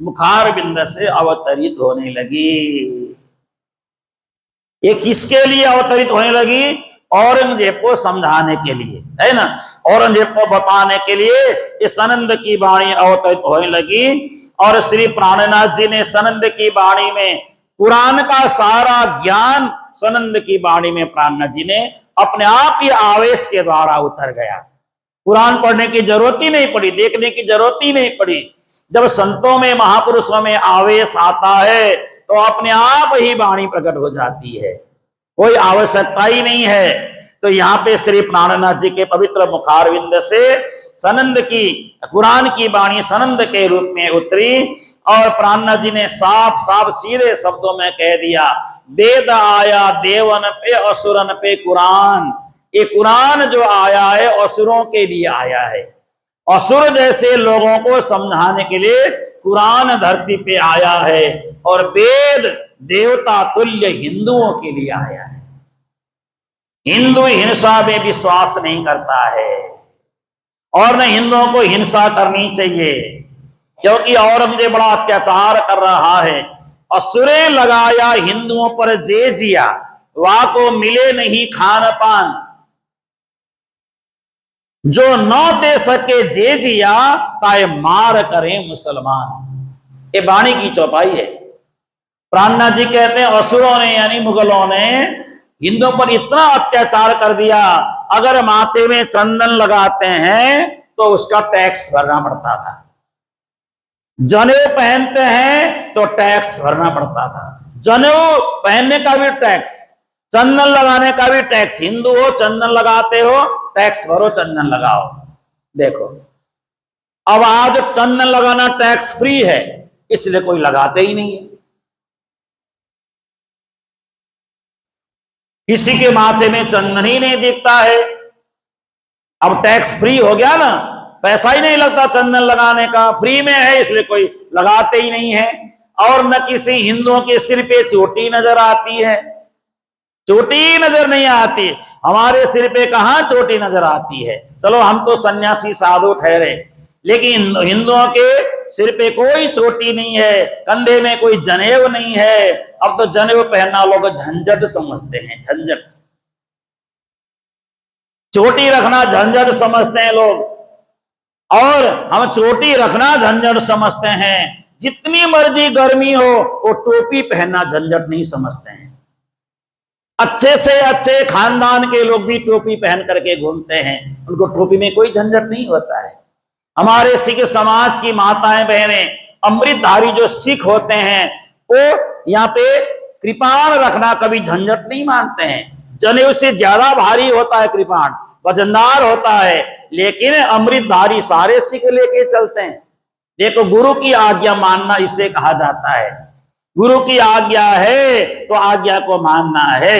S1: मुखार बिंद से अवतरित होने लगी। ये किसके लिए अवतरित होने लगी? औरंगजेब को समझाने के लिए, है ना, औरंगजेब को बताने के लिए ये सनंद की वाणी अवतरित होने लगी। और श्री प्राणनाथ जी ने सनंद की वाणी में कुरान का सारा ज्ञान सनंद की वाणी में प्राणनाथ जी ने अपने आप ही आवेश के द्वारा उतर गया। कुरान पढ़ने की जरूरत ही नहीं पड़ी, देखने की जरूरत ही नहीं पड़ी। जब संतों में महापुरुषों में आवेश आता है तो अपने आप ही वाणी प्रकट हो जाती है, कोई आवश्यकता ही नहीं है। तो यहाँ पे श्री प्राणनाथ जी के पवित्र मुखारविंद से सनंद की कुरान की वाणी सनंद के रूप में उतरी। और प्राणनाथ जी ने साफ साफ सीधे शब्दों में कह दिया, वेद आया देवन पे असुरन पे कुरान, ये कुरान जो आया है असुरों के लिए आया है, असुर जैसे लोगों को समझाने के लिए कुरान धरती पे आया है। और वेद देवता तुल्य हिंदुओं के लिए आया है। हिंदू हिंसा में विश्वास नहीं करता है और न हिंदुओं को हिंसा करनी चाहिए, क्योंकि औरंगजेब बड़ा अत्याचार कर रहा है। असुरे लगाया हिंदुओं पर जे जिया, वा को मिले नहीं खान पान, जो न दे सके जे जिया ताए मार करें मुसलमान। ये वाणी की चौपाई है। प्राणनाथ जी कहते हैं असुरों ने यानी मुगलों ने हिंदुओं पर इतना अत्याचार कर दिया, अगर माथे में चंदन लगाते हैं तो उसका टैक्स भरना पड़ता था, जनेऊ पहनते हैं तो टैक्स भरना पड़ता था, जनेऊ पहनने का भी टैक्स, चंदन लगाने का भी टैक्स। हिंदू हो चंदन लगाते हो टैक्स भरो, चंदन लगाओ। देखो अब आज चंदन लगाना टैक्स फ्री है, इसलिए कोई लगाते ही नहीं है। किसी के माथे में चंदन ही नहीं दिखता है। अब टैक्स फ्री हो गया ना, पैसा ही नहीं लगता चंदन लगाने का, फ्री में है इसलिए कोई लगाते ही नहीं है। और न किसी हिंदुओं के सिर पे चोटी नजर आती है, चोटी नजर नहीं आती। हमारे सिर पे कहां चोटी नजर आती है? चलो हम तो सन्यासी साधु ठहरे, लेकिन हिंदुओं के सिर पे कोई चोटी नहीं है, कंधे में कोई जनेऊ नहीं है। अब तो जनेऊ पहनना लोग झंझट समझते हैं, झंझट, चोटी रखना झंझट समझते हैं लोग। और हम चोटी रखना झंझट समझते हैं, जितनी मर्जी गर्मी हो वो टोपी पहनना झंझट नहीं समझते हैं। अच्छे से अच्छे खानदान के लोग भी टोपी पहन करके घूमते हैं, उनको टोपी में कोई झंझट नहीं होता है। हमारे सिख समाज की माताएं बहनें, अमृतधारी जो सिख होते हैं, वो यहाँ पे कृपाण रखना कभी झंझट नहीं मानते हैं। जनेऊ से ज्यादा भारी होता है कृपाण, वजनदार होता है, लेकिन अमृतधारी सारे सिख लेके चलते हैं। देखो गुरु की आज्ञा मानना इसे कहा जाता है, गुरु की आज्ञा है तो आज्ञा को मानना है।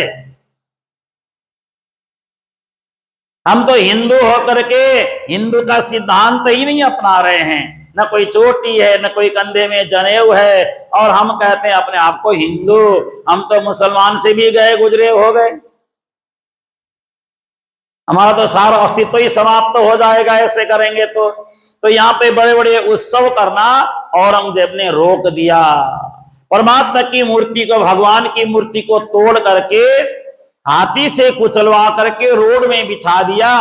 S1: हम तो हिंदू होकर के हिंदू का सिद्धांत ही नहीं अपना रहे हैं, न कोई चोटी है, न कोई कंधे में जनेऊ है, और हम कहते हैं अपने आप को हिंदू। हम तो मुसलमान से भी गए गुजरे हो गए, हमारा तो सारा अस्तित्व ही समाप्त हो जाएगा ऐसे करेंगे तो यहाँ पे बड़े बड़े उत्सव करना औरंगजेब ने रोक दिया। परमात्मा की मूर्ति को, भगवान की मूर्ति को तोड़ करके हाथी से कुचलवा करके रोड में बिछा दिया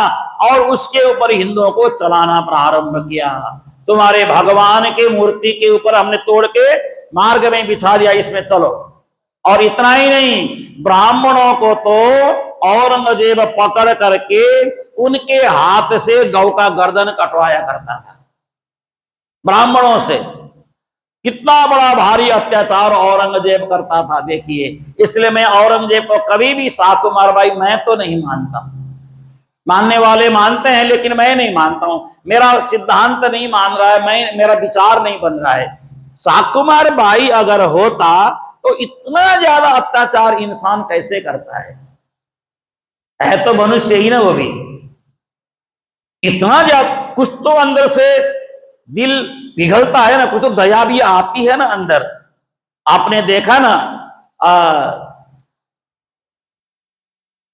S1: और उसके ऊपर हिंदुओं को चलाना प्रारंभ किया। तुम्हारे भगवान की मूर्ति के ऊपर हमने तोड़ के मार्ग में बिछा दिया, इसमें चलो। और इतना ही नहीं, ब्राह्मणों को तो औरंगजेब पकड़ करके उनके हाथ से गौ का गर्दन कटवाया करता था। ब्राह्मणों से कितना बड़ा भारी अत्याचार औरंगजेब करता था, देखिए। इसलिए मैं औरंगजेब को कभी भी साकुमार भाई मैं तो नहीं मानता। मानने वाले मानते हैं लेकिन मैं नहीं मानता हूं, मेरा सिद्धांत नहीं मान रहा है, मेरा विचार नहीं बन रहा है। साकुमार भाई अगर होता तो इतना ज्यादा अत्याचार इंसान कैसे करता है तो मनुष्य ही ना वो भी। इतना ज्यादा कुछ तो अंदर से दिल पिघलता है ना, कुछ तो दया भी आती है ना अंदर। आपने देखा ना,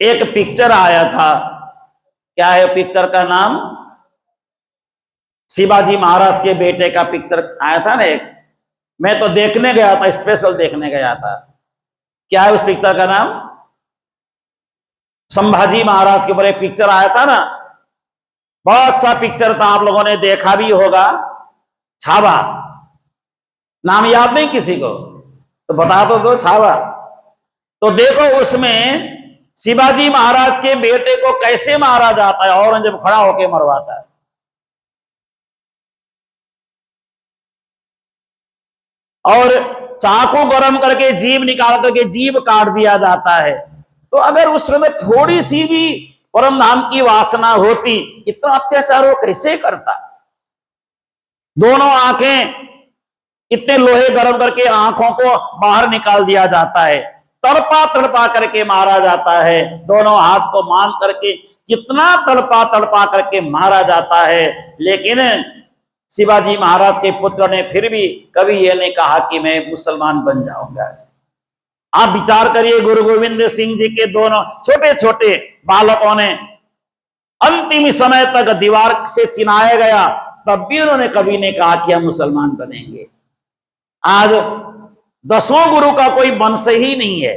S1: एक पिक्चर आया था, क्या है पिक्चर का नाम, शिवाजी महाराज के बेटे का पिक्चर आया था ना एक। मैं तो देखने गया था, स्पेशल देखने गया था। क्या है उस पिक्चर का नाम? संभाजी महाराज के ऊपर एक पिक्चर आया था ना, बहुत अच्छा पिक्चर था, आप लोगों ने देखा भी होगा। छावा, नाम याद नहीं किसी को तो बता दो छावा। तो देखो उसमें शिवाजी महाराज के बेटे को कैसे मारा जाता है, औरंगजेब खड़ा होकर मरवाता है। और चाकू गरम करके जीभ निकाल करके जीभ काट दिया जाता है। तो अगर उस समय थोड़ी सी भी परम धाम की वासना होती, इतना अत्याचार वो कैसे करता। दोनों आंखें इतने लोहे गरम करके आंखों को बाहर निकाल दिया जाता है, तड़पा तड़पा करके मारा जाता है, दोनों हाथ को मान करके कितना तड़पा तड़पा करके मारा जाता है। लेकिन शिवाजी महाराज के पुत्र ने फिर भी कभी यह नहीं कहा कि मैं मुसलमान बन जाऊंगा। आप विचार करिए, गुरु गोविंद सिंह जी के दोनों छोटे छोटे बालकों ने अंतिम समय तक दीवार से चिनाया गया, तब भी उन्होंने कभी नहीं कहा कि हम मुसलमान बनेंगे। आज 10 गुरु का कोई वंश ही नहीं है,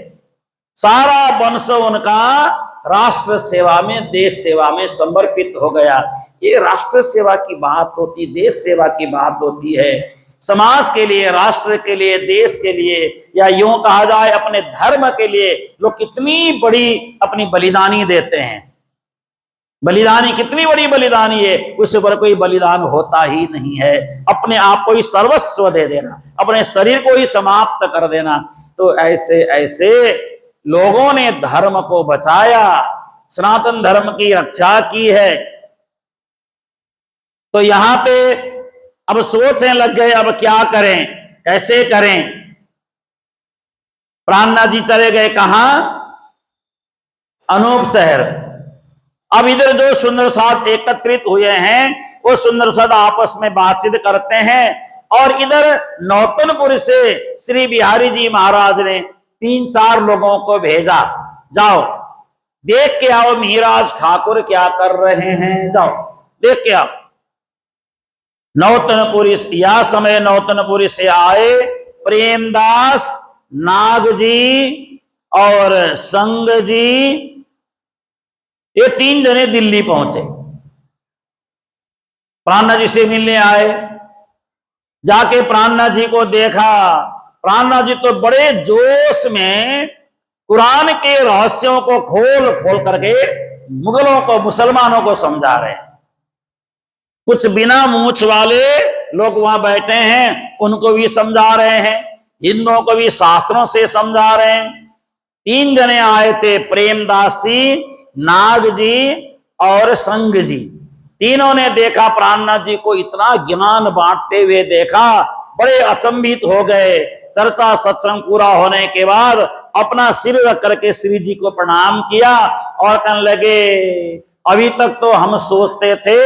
S1: सारा वंश उनका राष्ट्र सेवा में, देश सेवा में समर्पित हो गया। ये राष्ट्र सेवा की बात होती, देश सेवा की बात होती है। समाज के लिए, राष्ट्र के लिए, देश के लिए, या यूं कहा जाए अपने धर्म के लिए लोग कितनी बड़ी अपनी बलिदानी देते हैं। बलिदानी कितनी बड़ी बलिदानी है, उससे ऊपर कोई बलिदान होता ही नहीं है। अपने आप को ही सर्वस्व दे देना, अपने शरीर को ही समाप्त कर देना। तो ऐसे ऐसे लोगों ने धर्म को बचाया, सनातन धर्म की रक्षा की है। तो यहां पे अब सोचने लग गए, अब क्या करें, कैसे करें। प्राणनाथ जी चले गए कहां? अनूप शहर। अब इधर जो सुंदर साध एकत्रित हुए हैं वो सुंदर साध आपस में बातचीत करते हैं। और इधर नौतनपुर से श्री बिहारी जी महाराज ने 3-4 लोगों को भेजा, जाओ देख के आओ मिहिराज ठाकुर क्या कर रहे हैं, जाओ देख के आओ। नौतनपुरी, या समय नौतनपुरी से आए प्रेमदास, नागजी और संग जी, ये 3 जने दिल्ली पहुंचे। प्राणनाथ जी से मिलने आए, जाके प्राणनाथ जी को देखा। प्राणनाथ जी तो बड़े जोश में कुरान के रहस्यों को खोल खोल करके मुगलों को, मुसलमानों को समझा रहे हैं। कुछ बिना मूछ वाले लोग वहां बैठे हैं, उनको भी समझा रहे हैं, हिंदुओं को भी शास्त्रों से समझा रहे हैं। 3 जने आए थे, प्रेमदास जी, नाग जी और संग जी। तीनों ने देखा प्राणनाथ जी को, इतना ज्ञान बांटते हुए देखा, बड़े अचंभित हो गए। चर्चा सत्संग पूरा होने के बाद अपना सिर रख करके श्री जी को प्रणाम किया और कहने लगे, अभी तक तो हम सोचते थे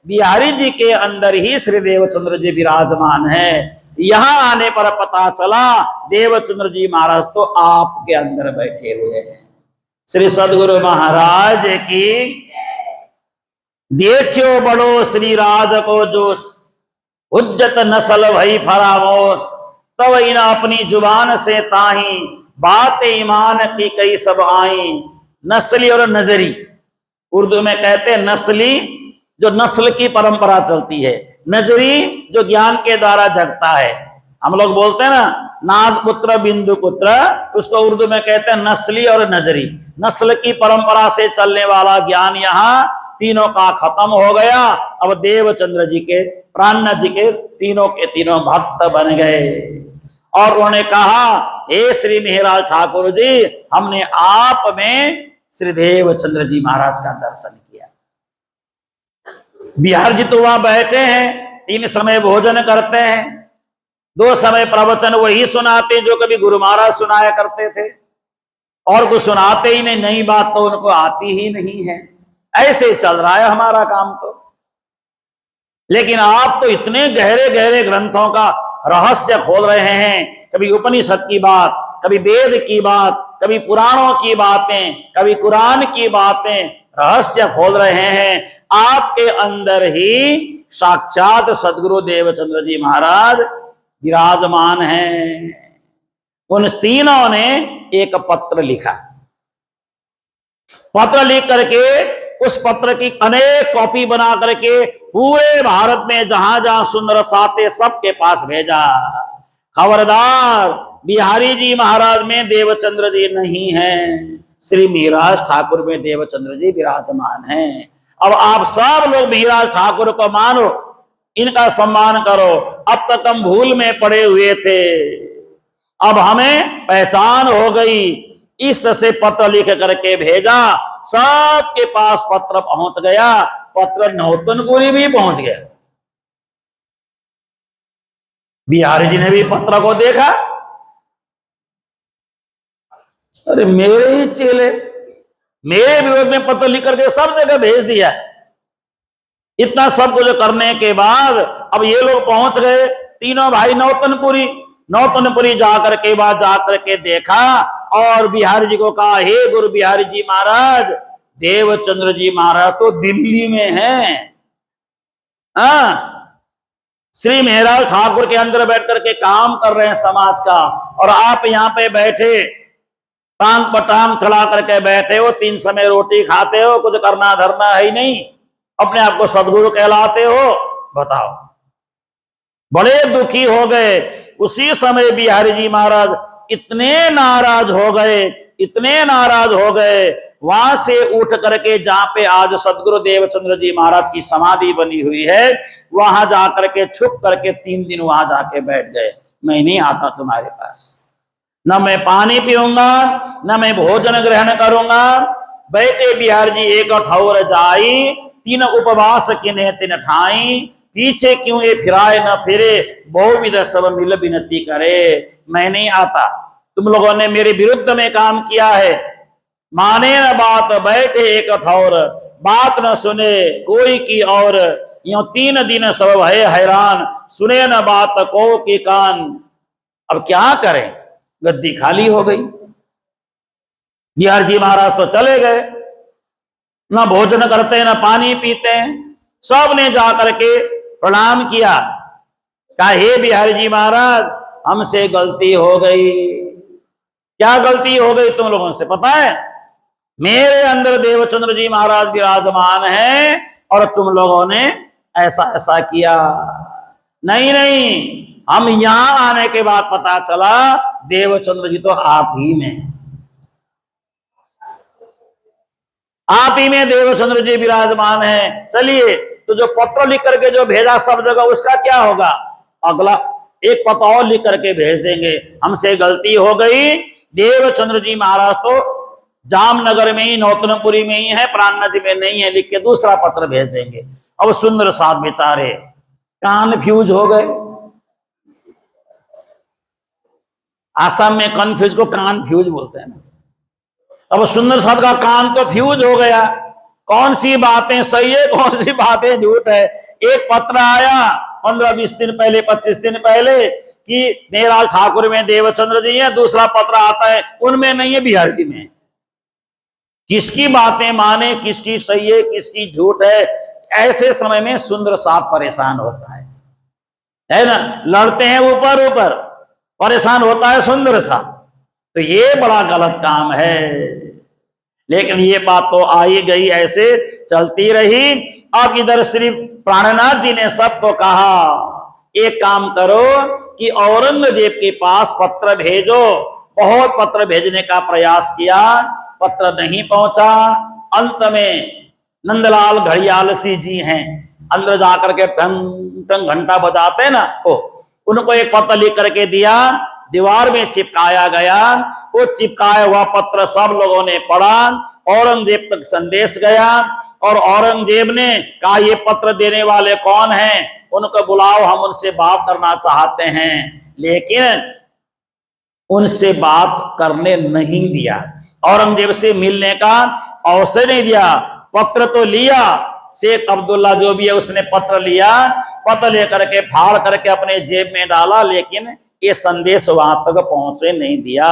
S1: बिहारी जी के अंदर ही श्री देवचंद्र जी विराजमान है। यहां आने पर पता चला देवचंद्र जी महाराज तो आपके अंदर बैठे हुए हैं। श्री सदगुरु महाराज की देखियो बड़ो श्री राज को जोश, उज्जत नस्ल भई फरामोश, तब इन अपनी जुबान से ताही, बात ईमान की कई सब आई। नस्ली और नजरी, उर्दू में कहते हैं नस्ली जो नस्ल की परंपरा चलती है, नजरी जो ज्ञान के द्वारा जगता है। हम लोग बोलते हैं ना नाद पुत्र बिंदु पुत्र, उसको उर्दू में कहते हैं नस्ली और नजरी। नस्ल की परंपरा से चलने वाला ज्ञान यहाँ तीनों का खत्म हो गया। अब देवचंद्र जी के प्राणनाथ जी के तीनों के तीनों भक्त बन गए और उन्होंने कहा, हे श्री मेहराज ठाकुर जी, हमने आप में श्री देवचंद्र जी महाराज का दर्शन किया। बिहार जी तो वहां बैठे हैं, 3 समय भोजन करते हैं, 2 समय प्रवचन वही सुनाते जो कभी गुरु महाराज सुनाया करते थे, और कुछ सुनाते ही नहीं, नई बात तो उनको आती ही नहीं है। ऐसे चल रहा है हमारा काम तो। लेकिन आप तो इतने गहरे गहरे ग्रंथों का रहस्य खोल रहे हैं, कभी उपनिषद की बात, कभी वेद की बात, कभी पुराणों की बातें, कभी कुरान की बातें, रहस्य खोल रहे हैं। आपके अंदर ही साक्षात सदगुरु देवचंद्र जी महाराज विराजमान हैं। उन तीनों ने एक पत्र लिखा, पत्र लिख करके उस पत्र की अनेक कॉपी बना करके पूरे भारत में जहां जहां सुंदर साते सबके पास भेजा। खबरदार, बिहारी जी महाराज में देवचंद्र जी नहीं हैं, श्री मिहिराज ठाकुर में देवचंद्र जी विराजमान हैं। अब आप सब लोग मिहिराज ठाकुर को मानो, इनका सम्मान करो। अब तक हम भूल में पड़े हुए थे, अब हमें पहचान हो गई। इस तरह से पत्र लिख करके भेजा, सबके पास पत्र पहुंच गया। पत्र नौतनपुरी भी पहुंच गया। बिहारी जी ने भी पत्र को देखा, अरे मेरे ही चेले मेरे विरोध में पत्र लिख करके सब जगह भेज दिया। इतना सब कुछ करने के बाद अब ये लोग पहुंच गए, तीनों भाई नौतनपुरी। नौतनपुरी जाकर के बाद जाकर के देखा और बिहारी जी को कहा, हे गुरु बिहारी जी महाराज, देवचंद्र जी महाराज तो दिल्ली में हैं, श्री मेहराज ठाकुर के अंदर बैठ करके काम कर रहे हैं समाज का, और आप यहाँ पे बैठे टांग पर टांग चढ़ा करके बैठे हो, 3 समय रोटी खाते हो, कुछ करना धरना है ही नहीं, अपने आप को सदगुरु कहलाते हो, बताओ। बड़े दुखी हो गए। उसी समय बिहारी जी महाराज इतने नाराज हो गए, इतने नाराज हो गए, वहां से उठ करके जहां पे आज सदगुरु देवचंद्र जी महाराज की समाधि बनी हुई है, वहां जाकर के छुप करके 3 दिन वहां जाके बैठ गए। मैं नहीं आता तुम्हारे पास, न मैं पानी पीऊंगा, न मैं भोजन ग्रहण करूंगा। बैठे बिहार जी एक ठौर जाई, 3 उपवास किने 3 ठाई, पीछे क्यों ये फिराए न फिरे, बहुविध सब मिल विनती करे। मैं नहीं आता, तुम लोगों ने मेरे विरुद्ध में काम किया है। माने न बात बैठे एक ठौर, बात न सुने कोई की और, यूं 3 दिन सब है हैरान, सुने न बात को की कान। अब क्या करें, गद्दी खाली हो गई। बिहार जी महाराज तो चले गए, ना भोजन करते ना पानी पीते हैं। सब ने जाकर के प्रणाम किया, कहा, हे बिहारी जी महाराज, हमसे गलती हो गई। क्या गलती हो गई तुम लोगों से पता है? मेरे अंदर देवचंद्र जी महाराज विराजमान हैं और तुम लोगों ने ऐसा ऐसा किया। नहीं नहीं, हम यहां आने के बाद पता चला देवचंद्र जी तो आप ही में, आप ही में देवचंद्र जी विराजमान हैं। चलिए, तो जो पत्र लिख करके जो भेजा सब जगह, उसका क्या होगा? अगला एक पत्र और लिख करके भेज देंगे, हमसे गलती हो गई। देवचंद्र जी महाराज तो जामनगर में ही, नौतनपुरी में ही है, प्राणनाथ में नहीं है, लिख के दूसरा पत्र भेज देंगे। अब सुंदर साथ बेचारे कन्फ्यूज हो गए। आसाम में कन्फ्यूज को कान फ्यूज बोलते हैं ना। अब सुंदर साथ का कान तो फ्यूज हो गया, कौन सी बातें सही है, कौन सी बातें झूठ है। एक पत्र आया 15-20 दिन पहले, 25 दिन पहले कि नेराल ठाकुर में देवचंद्र जी है, दूसरा पत्र आता है उनमें नहीं है, बिहार जी में। किसकी बातें माने, किसकी सही है, किसकी झूठ है। ऐसे समय में सुंदर साहब परेशान होता है ना, लड़ते हैं ऊपर ऊपर, परेशान होता है सुंदर साहब। तो ये बड़ा गलत काम है। लेकिन ये बात तो आई गई, ऐसे चलती रही। अब इधर श्री प्राणनाथ जी ने सबको कहा एक काम करो कि औरंगजेब के पास पत्र भेजो। बहुत पत्र भेजने का प्रयास किया, पत्र नहीं पहुंचा। अंत में नंदलाल घड़ियालसी जी हैं, अंदर जाकर के टंग टंग घंटा बजाते ना, उनको एक पत्र लिख करके दिया, दीवार में चिपकाया गया। वो चिपकाया हुआ पत्र सब लोगों ने पढ़ा, औरंगजेब तक संदेश गया और औरंगजेब ने कहा ये पत्र देने वाले कौन हैं, उनको बुलाओ, हम उनसे बात करना चाहते हैं। लेकिन उनसे बात करने नहीं दिया, औरंगजेब से मिलने का अवसर नहीं दिया। पत्र तो लिया, शेख अब्दुल्ला जो भी है उसने पत्र लिया, पत्र लेकर के फाड़ करके अपने जेब में डाला, लेकिन ये संदेश वहां तक पहुंचे नहीं दिया।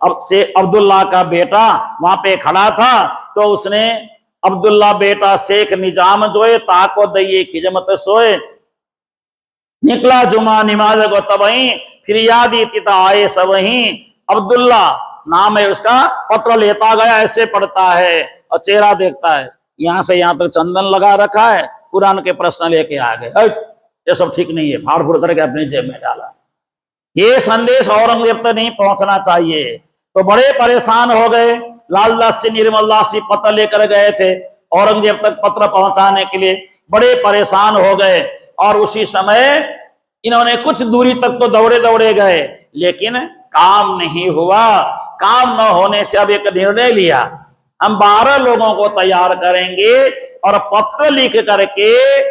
S1: अब शेख अब्दुल्ला का बेटा वहां पे खड़ा था, तो उसने अब्दुल्ला बेटा शेख निजाम जो है ताको दइए खिजमत सोए, निकला जुमा निमाज को तबही, फिर यादी तिता आए सबही। अब्दुल्ला नाम है उसका, पत्र लेता गया, ऐसे पढ़ता है और चेहरा देखता है, यहां से यहां तक चंदन लगा रखा है, कुरान के प्रश्न लेके आ गए, ये सब ठीक नहीं है, फाड़ फूड़ करके अपने जेब में डाला। ये संदेश औरंगजेब तक नहीं पहुंचना चाहिए। तो बड़े परेशान हो गए। लालदास सिंह निर्मल दास जी पत्र लेकर गए थे औरंगजेब तक पत्र पहुंचाने के लिए, बड़े परेशान हो गए। और उसी समय इन्होंने कुछ दूरी तक तो दौड़े दौड़े गए, लेकिन काम नहीं हुआ। काम न होने से अब एक निर्णय लिया, हम 12 लोगों को तैयार करेंगे और पत्र लिख करके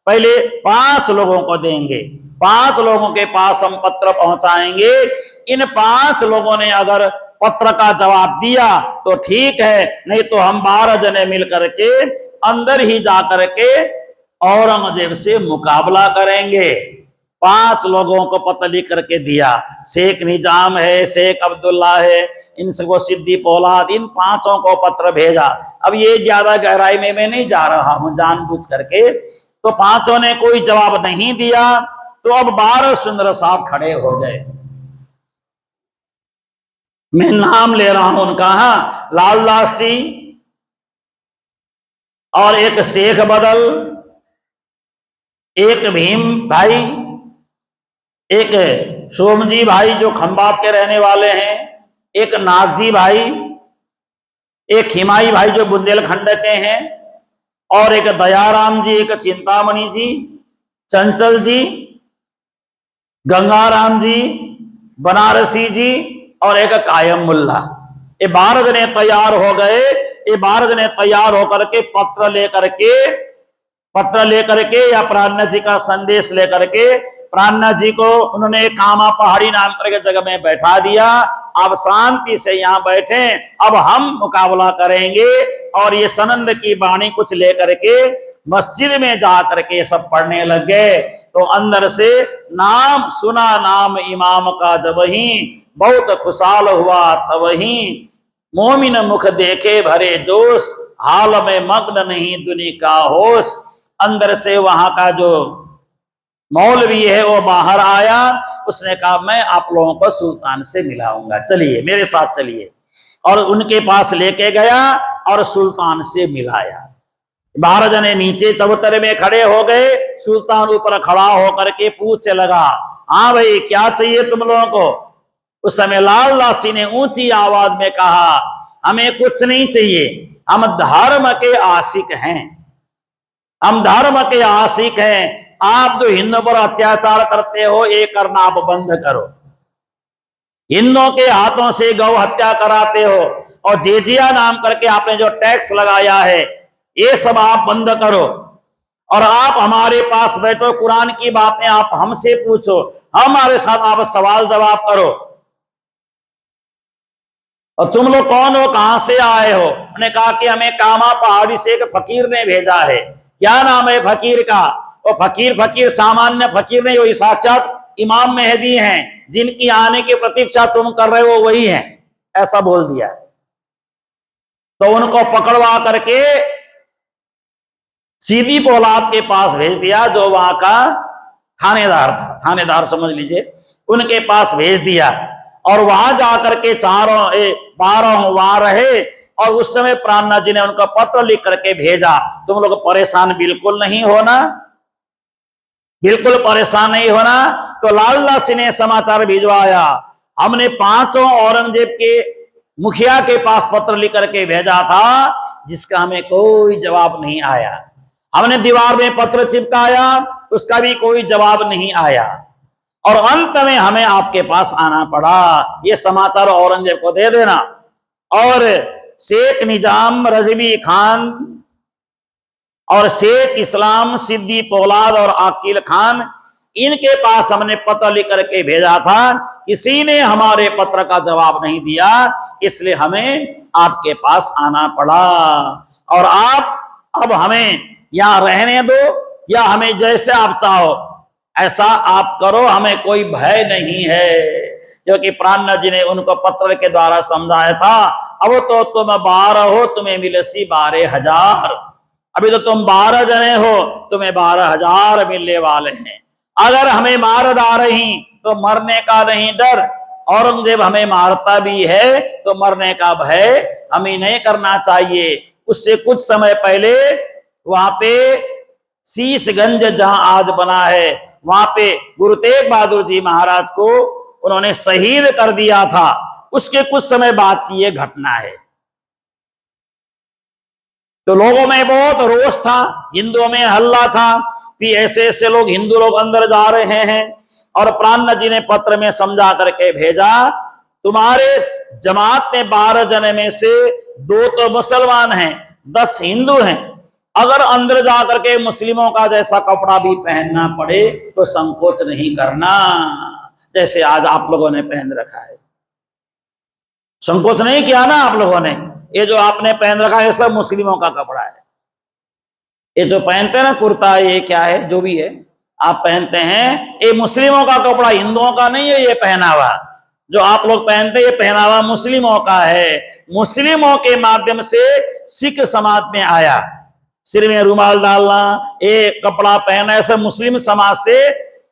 S1: पहले 5 लोगों को देंगे, 5 लोगों के पास हम पत्र पहुंचाएंगे। इन 5 लोगों ने अगर पत्र का जवाब दिया तो ठीक है, नहीं तो हम 12 जने मिल करके अंदर ही जाकर के औरंगजेब से मुकाबला करेंगे। 5 लोगों को पत्र लिख करके दिया, शेख निजाम है, शेख अब्दुल्ला है, इन सबको सिद्दी पौलाद, इन 5 को पत्र भेजा। अब ये ज्यादा गहराई में मैं नहीं जा रहा हूं जानबूझ करके। तो 5 ने कोई जवाब नहीं दिया, तो अब 12 सुंदर साहब खड़े हो गए। मैं नाम ले रहा हूं उनका, लालदास जी और एक शेख बदल, एक भीम भाई, एक सोमजी भाई जो खंबात के रहने वाले हैं, एक नागजी भाई, एक हिमाई भाई जो बुंदेलखंड के हैं, और एक दयाराम जी, एक चिंतामणि जी, चंचल जी, गंगाराम जी, बनारसी जी और एक कायम मुल्ला। ये 12 जने तैयार हो गए। ये 12 जने तैयार होकर के पत्र लेकर के या प्राणनाथ जी का संदेश लेकर के, प्राणनाथ जी को उन्होंने कामा पहाड़ी नाम करके जगह में बैठा दिया। अब शांति से यहाँ बैठे, अब हम मुकाबला करेंगे। और ये सनंद की वाणी कुछ लेकर के मस्जिद में जा करके सब पढ़ने लग गए। तो अंदर से नाम सुना, नाम इमाम का जब ही बहुत खुशाल हुआ तब ही, मोमिन मुख देखे भरे जोश, हाल में मग्न नहीं दुनिया का होश। अंदर से वहां का जो मौलवी है वो बाहर आया, उसने कहा मैं आप लोगों को सुल्तान से मिलाऊंगा, चलिए मेरे साथ चलिए। और उनके पास लेके गया और सुल्तान से मिलाया। 12 जने नीचे चबूतरे में खड़े हो गए, सुल्तान ऊपर खड़ा होकर के पूछने लगा, हाँ भाई क्या चाहिए तुम लोगों को। उस समय लालदास जी ने ऊंची आवाज में कहा, हमें कुछ नहीं चाहिए, हम धर्म के आशिक हैं, हम धर्म के आशिक हैं। आप जो हिंदू पर अत्याचार करते हो ये करना आप बंद करो, हिंदुओं के हाथों से गौ हत्या कराते हो, और जेजिया नाम करके आपने जो टैक्स लगाया है ये सब आप बंद करो, और आप हमारे पास बैठो, कुरान की बातें आप हमसे पूछो, हमारे साथ आप सवाल जवाब करो। और तुम लोग कौन हो, कहां से आए हो? उन्होंने कहा कि हमें कामा पहाड़ी से एक फकीर ने भेजा है। क्या नाम है फकीर का? वो फकीर सामान्य फकीर नहीं, वो साक्षात इमाम मेहदी हैं, जिनकी आने की प्रतीक्षा तुम कर रहे हो वही हैं, ऐसा बोल दिया। तो उनको पकड़वा करके सीधी पौलाद के पास भेज दिया, जो वहां का थानेदार था, थानेदार समझ लीजिए, उनके पास भेज दिया। और वहां जाकर के 12 वहां रहे। और उस समय प्राणनाथ जी ने उनको पत्र लिख करके भेजा, तुम लोग परेशान बिल्कुल नहीं होना, बिल्कुल परेशान नहीं होना। तो लाला सिंह ने समाचार भिजवाया, हमने 5 औरंगजेब के मुखिया के पास पत्र लिख करके भेजा था, जिसका हमें कोई जवाब नहीं आया। हमने दीवार में पत्र चिपकाया, उसका भी कोई जवाब नहीं आया। और अंत में हमें आपके पास आना पड़ा। ये समाचार औरंगजेब को दे देना। और शेख निजाम रजवी खान और शेख इस्लाम सिद्दी पौलाद और आकिल खान, इनके पास हमने पत्र लिख करके भेजा था, किसी ने हमारे पत्र का जवाब नहीं दिया, इसलिए हमें आपके पास आना पड़ा। और आप अब हमें यहां रहने दो, या हमें जैसे आप चाहो ऐसा आप करो, हमें कोई भय नहीं है। क्योंकि प्राणनाथ जी ने उनको पत्र के द्वारा समझाया था, अब तो तुम 12 हो, तुम्हें मिले 12,000। अभी तो तुम 12 जने हो, तुम्हें 12,000 मिलने वाले हैं। अगर हमें मार डालें तो मरने का नहीं डर, औरंगजेब हमें मारता भी है तो मरने का भय हमें नहीं करना चाहिए। उससे कुछ समय पहले वहां पे शीशगंज जहां आज बना है, वहां पे गुरु तेग बहादुर जी महाराज को उन्होंने शहीद कर दिया था। उसके कुछ समय बाद की यह घटना है। तो लोगों में बहुत रोष था, हिंदुओं में हल्ला था कि ऐसे ऐसे लोग, हिंदू लोग अंदर जा रहे हैं। और प्राणनाथ जी ने पत्र में समझा करके भेजा, तुम्हारे जमात में 12 जने में से 2 तो मुसलमान हैं, 10 हिंदू हैं। अगर अंदर जाकर के मुस्लिमों का जैसा कपड़ा भी पहनना पड़े तो संकोच नहीं करना, जैसे आज आप लोगों ने पहन रखा है। संकोच नहीं किया ना आप लोगों ने। ये जो आपने पहन रखा है सब मुस्लिमों का कपड़ा है। ये जो पहनते हैं ना कुर्ता, ये क्या है, जो भी है आप पहनते हैं, ये मुस्लिमों का कपड़ा, हिंदुओं का नहीं है। ये पहनावा जो आप लोग पहनते हैं, ये पहनावा मुस्लिमों का है। मुस्लिमों के माध्यम से सिख समाज में आया। सिर में रुमाल डालना, ये कपड़ा पहना, ऐसा मुस्लिम समाज से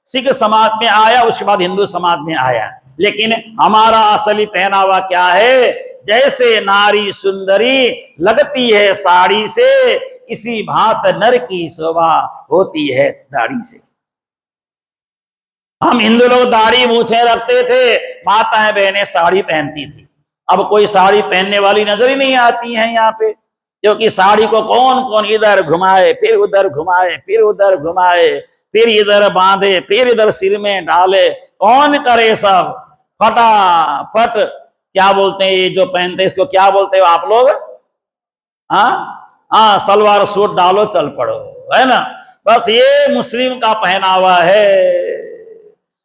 S1: सिख समाज में आया, उसके बाद हिंदू समाज में आया। लेकिन हमारा असली पहनावा क्या है? जैसे नारी सुंदरी लगती है साड़ी से, इसी भांत नर की शोभा होती है दाढ़ी से। हम हिंदू लोग दाढ़ी मूछें रखते थे, माताएं बहनें साड़ी पहनती थी। अब कोई साड़ी पहनने वाली नजर ही नहीं आती है यहाँ पे, क्योंकि साड़ी को कौन कौन इधर घुमाए, फिर उधर घुमाए, फिर उधर घुमाए, फिर इधर बांधे, फिर इधर सिर में डाले, कौन करे सब। फटाफट क्या बोलते हैं ये जो पहनते हैं, इसको क्या बोलते हो आप लोग? हाँ, सलवार सूट डालो चल पड़ो, है ना। बस ये मुस्लिम का पहनावा है,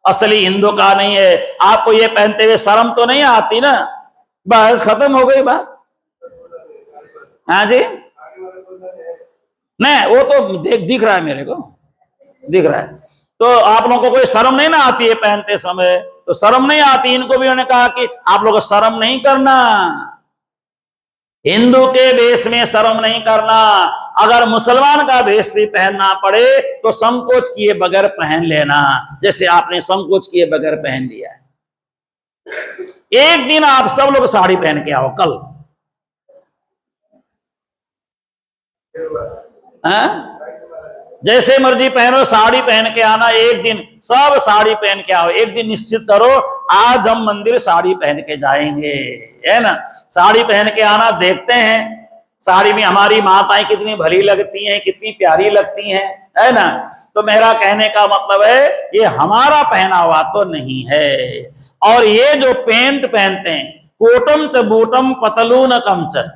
S1: असली हिंदू का नहीं है। आपको ये पहनते हुए शर्म तो नहीं आती ना? बस खत्म हो गई बात। हाँ जी, नहीं वो तो दिख रहा है, मेरे को दिख रहा है। तो आप लोगों को कोई शर्म नहीं ना आती है पहनते समय? तो शर्म नहीं आती, इनको भी उन्होंने कहा कि आप लोग शर्म नहीं करना, हिंदू के वेश में शर्म नहीं करना। अगर मुसलमान का वेश भी पहनना पड़े तो संकोच किए बगैर पहन लेना, जैसे आपने संकोच किए बगैर पहन लिया है। एक दिन आप सब लोग साड़ी पहन के आओ कल, जैसे मर्जी पहनो, साड़ी पहन के आना। एक दिन सब साड़ी पहन के आओ, एक दिन निश्चित करो आज हम मंदिर साड़ी पहन के जाएंगे, है ना। साड़ी पहन के आना, देखते हैं साड़ी में हमारी माताएं कितनी भली लगती हैं, कितनी प्यारी लगती हैं, है ना। तो मेरा कहने का मतलब है ये हमारा पहनावा तो नहीं है। और ये जो पेंट पहनते हैं, कोटम च बूटम पतलून कम च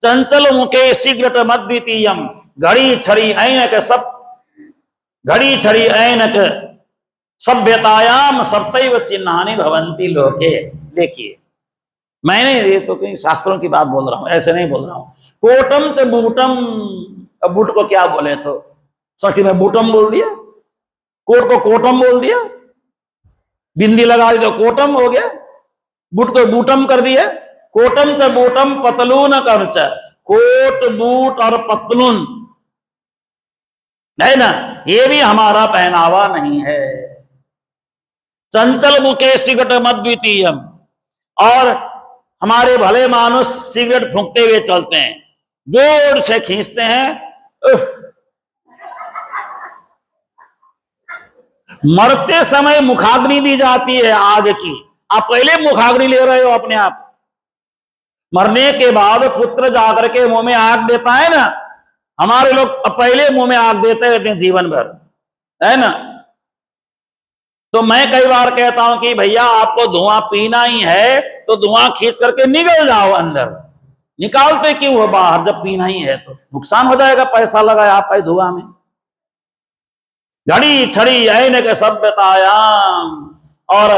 S1: चंचल मुखे शीघ्र मद्वितीयम, घड़ी छड़ी ऐनक सब, घड़ी छड़ी ऐनक सभ्यतायाम सप्तैव चिन्हानि भवंती लोके। देखिए मैंने ये तो कहीं शास्त्रों की बात बोल रहा हूं, ऐसे नहीं बोल रहा हूं। कोटम च बूटम, अब बूट को क्या बोले तो सठी में बूटम बोल दिया, कोट को कोटम बोल दिया, बिंदी लगा दी तो कोटम हो गया, बूट को बूटम कर दिया। कोटम च बूटम पतलून कवच, कोट बूट और पतलून है ना, ये भी हमारा पहनावा नहीं है। चंचल बुके सिगरेट मत द्वितीयम, और हमारे भले मानुष सिगरेट फूंकते हुए चलते हैं, जोर से खींचते हैं। मरते समय मुखाग्नि दी जाती है आग की, आप पहले मुखाग्नि ले रहे हो अपने आप। मरने के बाद पुत्र जाकर के मुंह में आग देता है ना, हमारे लोग पहले मुंह में आग देते रहते हैं जीवन भर, है ना। तो मैं कई बार कहता हूं कि भैया आपको धुआं पीना ही है तो धुआं खींच करके निकल जाओ अंदर, निकालते क्यों हो बाहर जब पीना ही है तो? नुकसान हो जाएगा, पैसा लगाया आप धुआं में। घड़ी छड़ी ऐन के सब बतायाम, और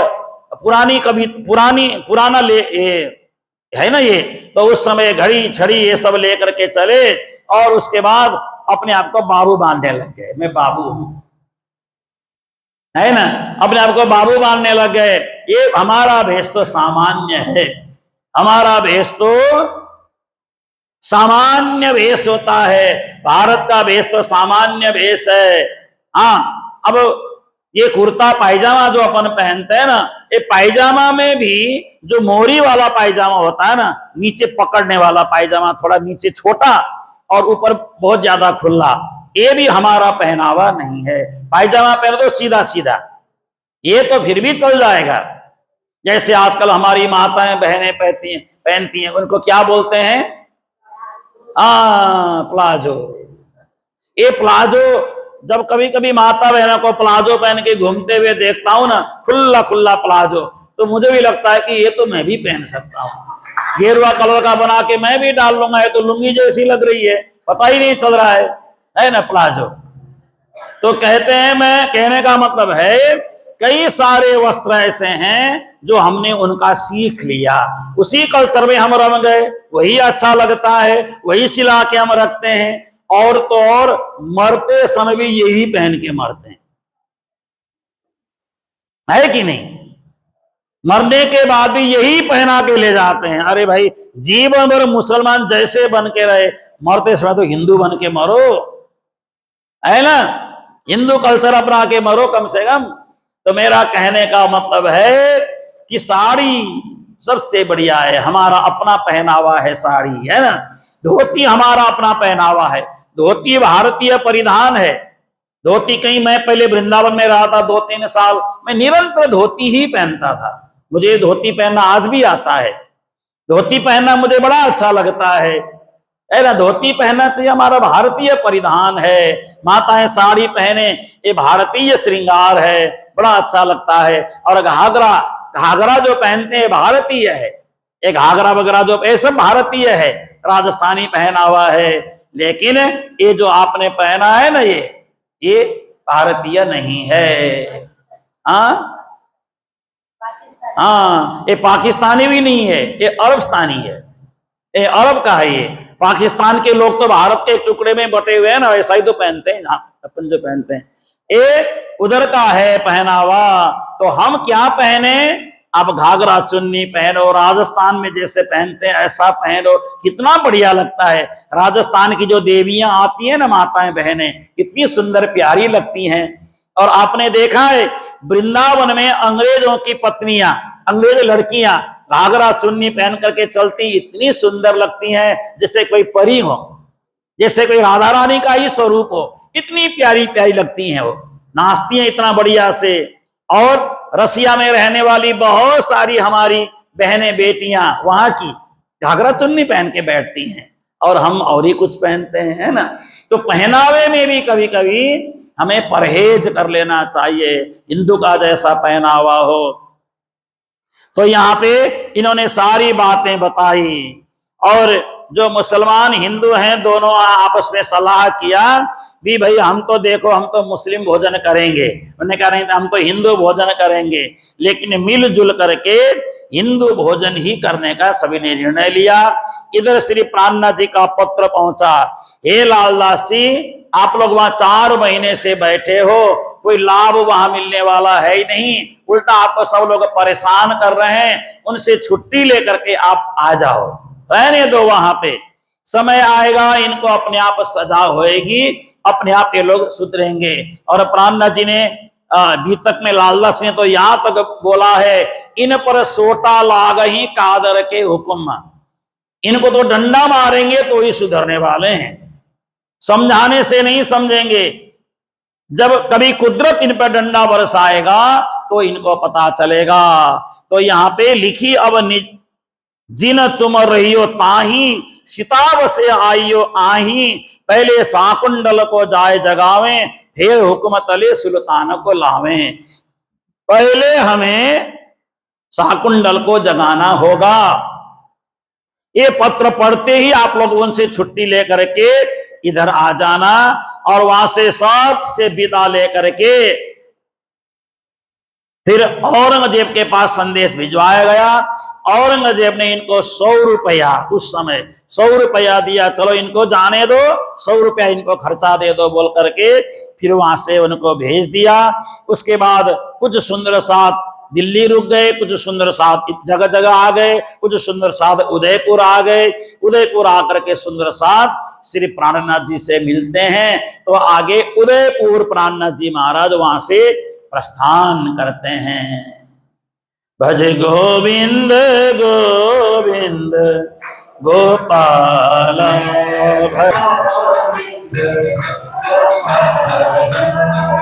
S1: पुरानी कभी पुराना ले है ना ये, तो उस समय घड़ी छड़ी ये सब लेकर के चले और उसके बाद अपने आप को बाबू बांधने लग गए, मैं बाबू हूं, है ना, अपने आप को बाबू बांधने लग गए। ये हमारा भेष तो सामान्य है, हमारा भेष तो सामान्य भेष होता है, भारत का भेष तो सामान्य भेष है। हाँ, अब ये कुर्ता पायजामा जो अपन पहनते हैं ना, ये पायजामा में भी जो मोरी वाला पायजामा होता है ना, नीचे पकड़ने वाला पायजामा, थोड़ा नीचे छोटा और ऊपर बहुत ज्यादा खुला, ये भी हमारा पहनावा नहीं है। पायजामा पहनो तो सीधा सीधा, ये तो फिर भी चल जाएगा। जैसे आजकल हमारी माताएं बहनें पहनती हैं, उनको क्या बोलते हैं? प्लाजो। ये प्लाजो, जब कभी कभी माता बहनों को प्लाजो पहन के घूमते हुए देखता हूं ना, खुला खुला प्लाजो, तो मुझे भी लगता है कि ये तो मैं भी पहन सकता हूं, गेरुआ कलर का बना के मैं भी डाल लूंगा, ये तो लुंगी जैसी लग रही है, पता ही नहीं चल रहा है ना प्लाजो। तो कहते हैं, मैं कहने का मतलब है कई सारे वस्त्र ऐसे हैं जो हमने उनका सीख लिया, उसी कल्चर में हम रम गए, वही अच्छा लगता है, वही सिला के हम रखते हैं, और तो और मरते समय भी यही पहन के मरते हैं, है कि नहीं? मरने के बाद भी यही पहना के ले जाते हैं। अरे भाई, जीवन भर मुसलमान जैसे बन के रहे, मरते समय तो हिंदू बन के मरो, है ना, हिंदू कल्चर अपना के मरो कम से कम। तो मेरा कहने का मतलब है कि साड़ी सबसे बढ़िया है, हमारा अपना पहनावा है साड़ी, है ना। धोती हमारा अपना पहनावा है, धोती भारतीय परिधान है। धोती, कहीं मैं पहले वृंदावन में रहा था 2-3 साल, मैं निरंतर धोती ही पहनता था, मुझे धोती पहनना आज भी आता है, धोती पहनना मुझे बड़ा अच्छा लगता है ना। धोती पहनना चाहिए, हमारा भारतीय परिधान है। माताएं साड़ी पहने, ये भारतीय श्रृंगार है, बड़ा अच्छा लगता है। और घाघरा जो पहनते हैं भारतीय है, ये घाघरा वगैरह जो ये सब भारतीय है, राजस्थानी पहनावा है। लेकिन ये जो आपने पहना है ना, ये भारतीय नहीं है। ये पाकिस्तानी भी नहीं है, ये अरबस्तानी है, ये अरब का है। ये पाकिस्तान के लोग तो भारत के एक टुकड़े में बटे हुए हैं ना, ऐसा ही तो पहनते हैं अपन जो पहनते हैं, ये उधर का है पहनावा। तो हम क्या पहने? अब घाघरा चुन्नी पहनो, राजस्थान में जैसे पहनते हैं ऐसा पहनो, कितना बढ़िया लगता है। राजस्थान की जो देवियां आती हैं ना, माताएं बहनें, कितनी सुंदर प्यारी लगती हैं। और आपने देखा है वृंदावन में अंग्रेजों की पत्नियां, अंग्रेज लड़कियां घाघरा चुन्नी पहन करके चलती, इतनी सुंदर लगती हैं जैसे कोई परी हो, जैसे कोई राधा रानी का ही स्वरूप हो, इतनी प्यारी प्यारी लगती हैं। वो नाचती हैं इतना बढ़िया से। और रसिया में रहने वाली बहुत सारी हमारी बहनें बेटियां वहां की घाघरा चुन्नी पहन के बैठती हैं, और हम और ही कुछ पहनते हैं, है ना। तो पहनावे में भी कभी कभी हमें परहेज कर लेना चाहिए, हिंदू का जैसा पहनावा हो। तो यहाँ पे इन्होंने सारी बातें बताई, और जो मुसलमान हिंदू हैं दोनों आपस में सलाह किया भी, भाई हम तो देखो, हम तो मुस्लिम भोजन करेंगे, उन्होंने कहा नहीं हम तो हिंदू भोजन करेंगे, लेकिन मिलजुल करके हिंदू भोजन ही करने का सभी ने निर्णय लिया। इधर श्री प्राणनाथ जी का पत्र पहुंचा, हे लालदास जी, आप लोग वहां 4 महीने से बैठे हो, कोई लाभ वहां मिलने वाला है ही नहीं, उल्टा आपको सब लोग परेशान कर रहे हैं, उनसे छुट्टी लेकर के आप आ जाओ, रहने दो वहां पे, समय आएगा इनको अपने आप सजा होएगी, अपने आप ये लोग सुधरेंगे। और प्राणनाथ जी ने बीतक में लालदास ने तो यहां तक बोला है, इन पर सोटा लाग ही कादर के हुक्म, इनको तो डंडा मारेंगे तो ही सुधरने वाले हैं, समझाने से नहीं समझेंगे। जब कभी कुदरत इन पर डंडा बरसाएगा तो इनको पता चलेगा। तो यहाँ पे लिखी, अब जिन तुम रहियो ताही, सिताब से आइयो आही, पहले साकुंडल को जाए जगावे, फिर हुक्म तले सुल्तान को लावे। पहले हमें साकुंडल को जगाना होगा। ये पत्र पढ़ते ही आप लोग उनसे छुट्टी लेकर के इधर आ जाना, और वहां से सब से विदा लेकर के फिर औरंगजेब के पास संदेश भिजवाया गया। औरंगजेब ने इनको 100 रुपया, उस समय 100 रुपया दिया, चलो इनको जाने दो, 100 रुपया इनको खर्चा दे दो बोल करके फिर वहां से उनको भेज दिया। उसके बाद कुछ सुंदर साथ दिल्ली रुक गए, कुछ सुंदर साथ जगह जगह आ गए, कुछ सुंदर साथ उदयपुर आ गए। उदयपुर आकर के सुंदर साथ श्री प्राणनाथ जी से मिलते हैं, तो आगे उदयपुर प्राणनाथ जी महाराज वहां से प्रस्थान करते हैं। भज गोविंद गोविंद गोपाल,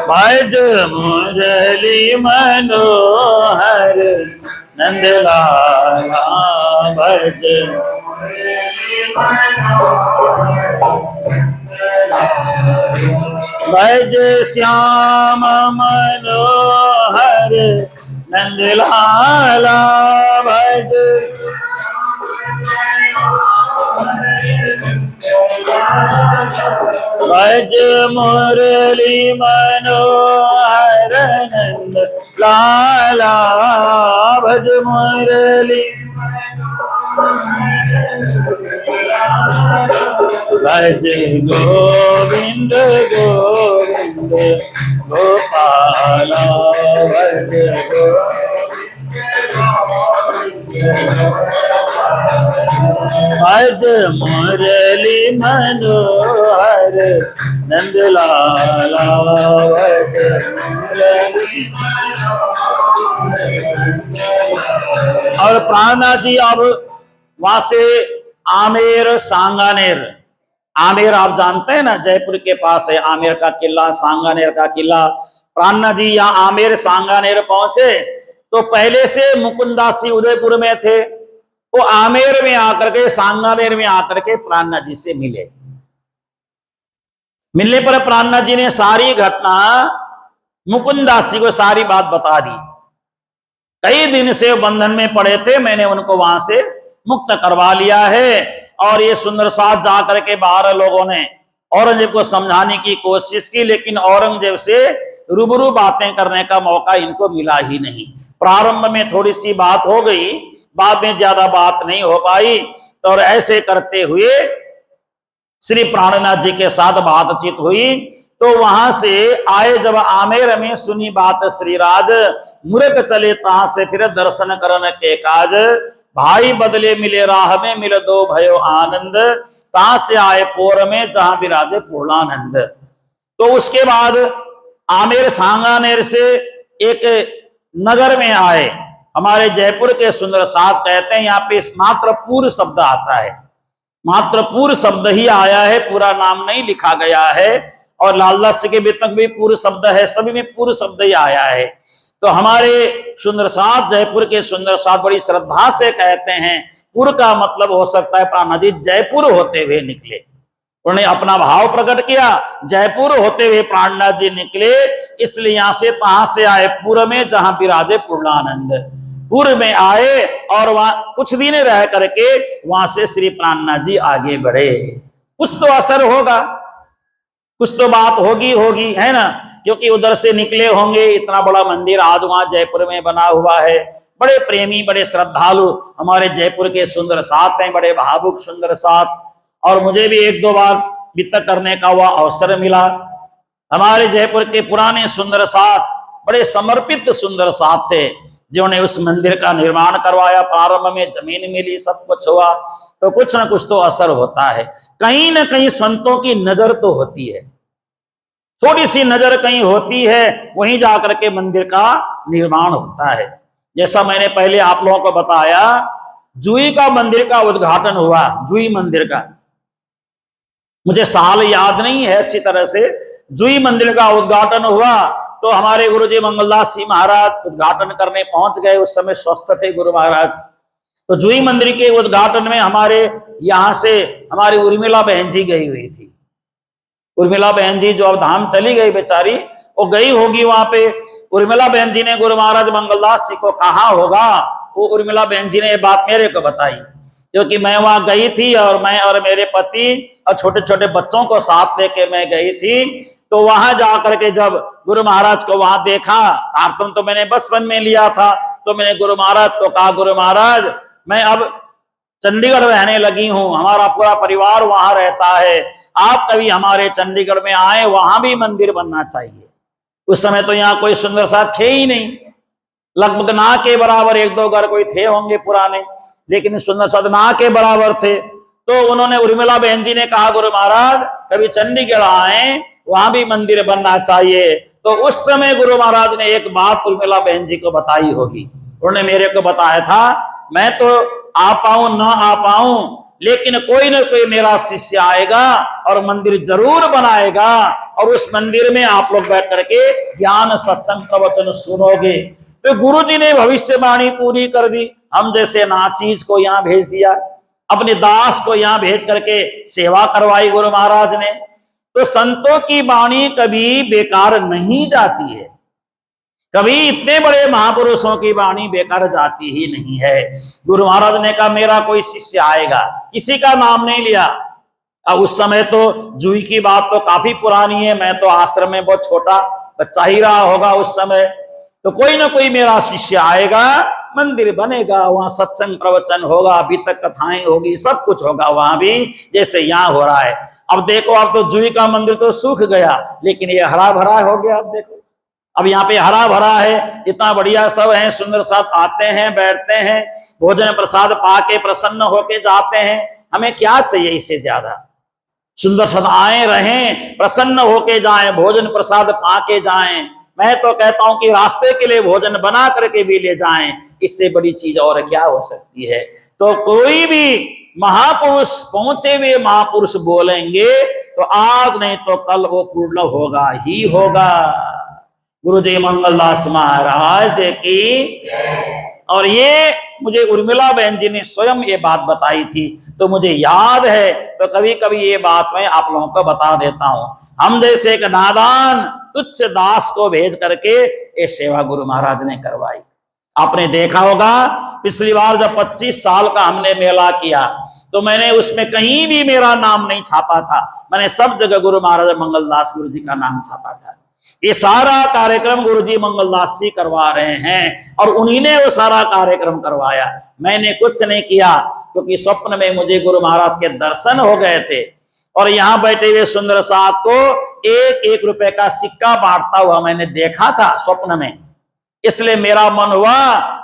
S1: भज मुरली मनोहर नंदलाला, भज भज श्याम मनोहर नंदलाला, भज भज मुरली मनोहर नंद लाला, भज मुरली भज गोविंद गोविंद गोपाला, भज भज मुरली मनोहर नंदलाला, भज मुरली। और प्राणनाथ जी अब वहां से आमेर सांगानेर, आमेर आप जानते हैं ना, जयपुर के पास है आमेर का किला, सांगानेर का किला। प्राणनाथ जी यहाँ आमेर सांगानेर पहुंचे तो पहले से मुकुंदास जी उदयपुर में थे, वो आमेर में आकर के, सांगानेर में आकर के प्राणनाथ जी से मिले। मिलने पर प्राणनाथ जी ने सारी घटना मुकुंदास जी को सारी बात बता दी। कई दिन से बंधन में पड़े थे, मैंने उनको वहां से मुक्त करवा लिया है। और ये सुंदर साथ जाकर के बाहर लोगों ने औरंगजेब को समझाने की कोशिश की, लेकिन औरंगजेब से रूबरू बातें करने का मौका इनको मिला ही नहीं। प्रारंभ में थोड़ी सी बात हो गई, बाद में ज्यादा बात नहीं हो पाई। और ऐसे करते हुए श्री प्राणनाथ जी के साथ बातचीत हुई। तो वहां से आए, जब आमेर में सुनी बात श्री राज, मूर्ख चले तहां से फिर दर्शन करने के काज, भाई बदले मिले राह में, मिल दो भयो आनंद, तहां से आए पोर में जहां विराजे पूर्णानंद। तो उसके बाद आमेर सांगानेर से एक नगर में आए। हमारे जयपुर के सुंदर साथ कहते हैं यहाँ पे मात्रपुर शब्द आता है, मात्रपुर शब्द ही आया है, पूरा नाम नहीं लिखा गया है। और लालदास के भी तक भी पूर्व शब्द है, सभी में पूर्व शब्द ही आया है। तो हमारे सुंदर साथ, जयपुर के सुंदर साथ बड़ी श्रद्धा से कहते हैं, पुर का मतलब हो सकता है प्राणनाथ जी जयपुर होते हुए निकले। उन्होंने अपना भाव प्रकट किया, जयपुर होते हुए प्राणनाथ जी निकले, इसलिए यहां से तहां से आए पूर्व में जहां विराजे पूर्णानंद। पूर्व में आए और वहां कुछ दिन रह करके वहां से श्री प्राणनाथ जी आगे बढ़े। कुछ तो असर होगा, कुछ तो बात होगी है ना, क्योंकि उधर से निकले होंगे। इतना बड़ा मंदिर आज वहां जयपुर में बना हुआ है, बड़े प्रेमी, बड़े श्रद्धालु हमारे जयपुर के सुंदर साथ हैं, बड़े भावुक सुंदर साथ। और मुझे भी एक दो बार वित्त करने का वह अवसर मिला। हमारे जयपुर के पुराने सुंदर साथ बड़े समर्पित सुंदर साथ थे, जिन्होंने उस मंदिर का निर्माण करवाया। प्रारंभ में जमीन मिली, सब कुछ हुआ, तो कुछ न कुछ तो असर होता है। कहीं न कहीं संतों की नजर तो होती है, थोड़ी सी नजर कहीं होती है, वहीं जाकर के मंदिर का निर्माण होता है। जैसा मैंने पहले आप लोगों को बताया, जुई का मंदिर का उद्घाटन हुआ, जुई मंदिर का, मुझे साल याद नहीं है अच्छी तरह से। जुई मंदिर का उद्घाटन हुआ तो हमारे गुरुजी मंगलदास जी महाराज उद्घाटन करने पहुंच गए। उस समय स्वस्थ थे गुरु महाराज। तो जुई मंदिर के उद्घाटन में हमारे यहां से हमारी उर्मिला बहन जी गई हुई थी। उर्मिला बहन जी जो अब धाम चली गई बेचारी, वो गई होगी वहां पे। उर्मिला बहन जी ने गुरु महाराज मंगलदास जी को कहा होगा, वो उर्मिला बहन जी ने ये बात मेरे को बताई, क्योंकि मैं वहां गई थी और मैं और मेरे पति और छोटे छोटे बच्चों को साथ लेके मैं गई थी। तो वहां जाकर के जब गुरु महाराज को वहां देखा, आरतम तो मैंने बचपन में लिया था, तो मैंने गुरु महाराज को कहा, गुरु महाराज मैं अब चंडीगढ़ रहने लगी हूं, हमारा पूरा परिवार वहां रहता है, आप कभी हमारे चंडीगढ़ में आए, वहां भी मंदिर बनना चाहिए। उस समय तो यहाँ कोई सुंदर साथ थे ही नहीं, लगभग ना के बराबर एक दो घर कोई थे होंगे पुराने, लेकिन सुंदर साथ ना के बराबर थे। तो उन्होंने उर्मिला बहन जी ने कहा, गुरु महाराज कभी चंडीगढ़ आए, वहां भी मंदिर बनना चाहिए। तो उस समय गुरु महाराज ने एक बात उर्मिला बहन जी को बताई होगी, उन्होंने मेरे को बताया था, मैं तो आ पाऊं ना आ पाऊं, लेकिन कोई ना कोई मेरा शिष्य आएगा और मंदिर जरूर बनाएगा, और उस मंदिर में आप लोग बैठ करके ज्ञान सत्संग प्रवचन सुनोगे। तो गुरु जी ने भविष्यवाणी पूरी कर दी। हम जैसे नाचीज को यहाँ भेज दिया, अपने दास को यहाँ भेज करके सेवा करवाई गुरु महाराज ने। तो संतों की वाणी कभी बेकार नहीं जाती है, कभी इतने बड़े महापुरुषों की वाणी बेकार जाती ही नहीं है। गुरु महाराज ने कहा मेरा कोई शिष्य आएगा, किसी का नाम नहीं लिया। अब उस समय तो जुई की बात तो काफी पुरानी है, मैं तो आश्रम में बहुत छोटा बच्चा ही रहा होगा उस समय। तो कोई ना कोई मेरा शिष्य आएगा, मंदिर बनेगा, वहां सत्संग प्रवचन होगा, अभी तक कथाएं होगी, सब कुछ होगा वहां भी, जैसे यहाँ हो रहा है। अब देखो, अब तो जुई का मंदिर तो सूख गया, लेकिन ये हरा भरा हो गया। अब देखो, अब यहाँ पे हरा भरा है, इतना बढ़िया सब है, सुंदर साथ आते हैं, बैठते हैं, भोजन प्रसाद पाके प्रसन्न होके जाते हैं। हमें क्या चाहिए इससे ज्यादा? सुंदर साथ आए रहें, प्रसन्न होके जाएं, भोजन प्रसाद पाके जाएं। मैं तो कहता हूं कि रास्ते के लिए भोजन बना करके भी ले जाएं, इससे बड़ी चीज और क्या हो सकती है? तो कोई भी महापुरुष, पहुंचे हुए महापुरुष बोलेंगे तो आज नहीं तो कल वो पूर्ण होगा ही होगा। गुरुजी मंगलदास महाराज की। और ये मुझे उर्मिला बहन जी ने स्वयं ये बात बताई थी, तो मुझे याद है, तो कभी कभी ये बात मैं आप लोगों को बता देता हूं। हम जैसे एक नादान तुच्छ दास को भेज करके ये सेवा गुरु महाराज ने करवाई। आपने देखा होगा, पिछली बार जब 25 साल का हमने मेला किया, तो मैंने उसमें कहीं भी मेरा नाम नहीं छापा था, मैंने सब जगह गुरु महाराज मंगलदास गुरु जी का नाम छापा था। ये सारा कार्यक्रम गुरुजी मंगलदास जी करवा रहे हैं, और उन्हीं ने वो सारा कार्यक्रम करवाया, मैंने कुछ नहीं किया, क्योंकि स्वप्न में मुझे गुरु महाराज के दर्शन हो गए थे, और यहाँ बैठे हुए सुंदर साथ को 1-1 रुपए का सिक्का बांटता हुआ मैंने देखा था स्वप्न में। इसलिए मेरा मन हुआ,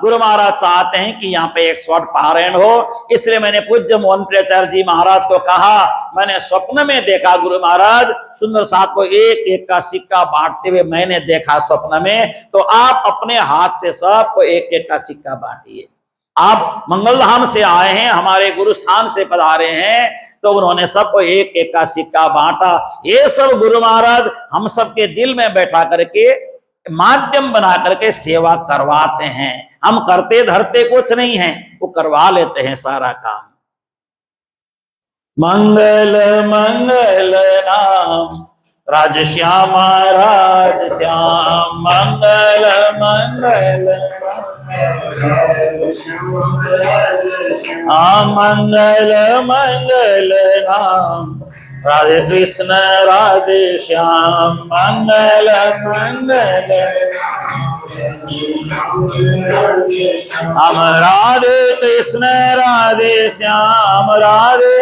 S1: गुरु महाराज चाहते हैं कि यहाँ पे 108 पारायण हो, इसलिए मैंने पूज्य मोहन प्रियाचार्य जी महाराज को कहा, मैंने स्वप्न में देखा गुरु महाराज सुंदर साथ को 1-1 का सिक्का बांटते हुए मैंने देखा स्वप्न में, तो आप अपने हाथ से सबको 1-1 का सिक्का बांटिए। आप मंगलधाम से आए हैं, हमारे गुरु स्थान से पधारे हैं, तो उन्होंने सबको 1-1 का सिक्का बांटा। ये सब गुरु महाराज हम सबके दिल में बैठा करके माध्यम बना करके सेवा करवाते हैं। हम करते धरते कुछ नहीं है, वो करवा लेते हैं सारा काम। मंगल मंगल नाम राजश्याम राजश्याम, मंगल मंगल मंगल मंगल नाम राधे कृष्ण राधे श्याम, मंगल मंगल हम राधे कृष्ण राधे श्याम राधे,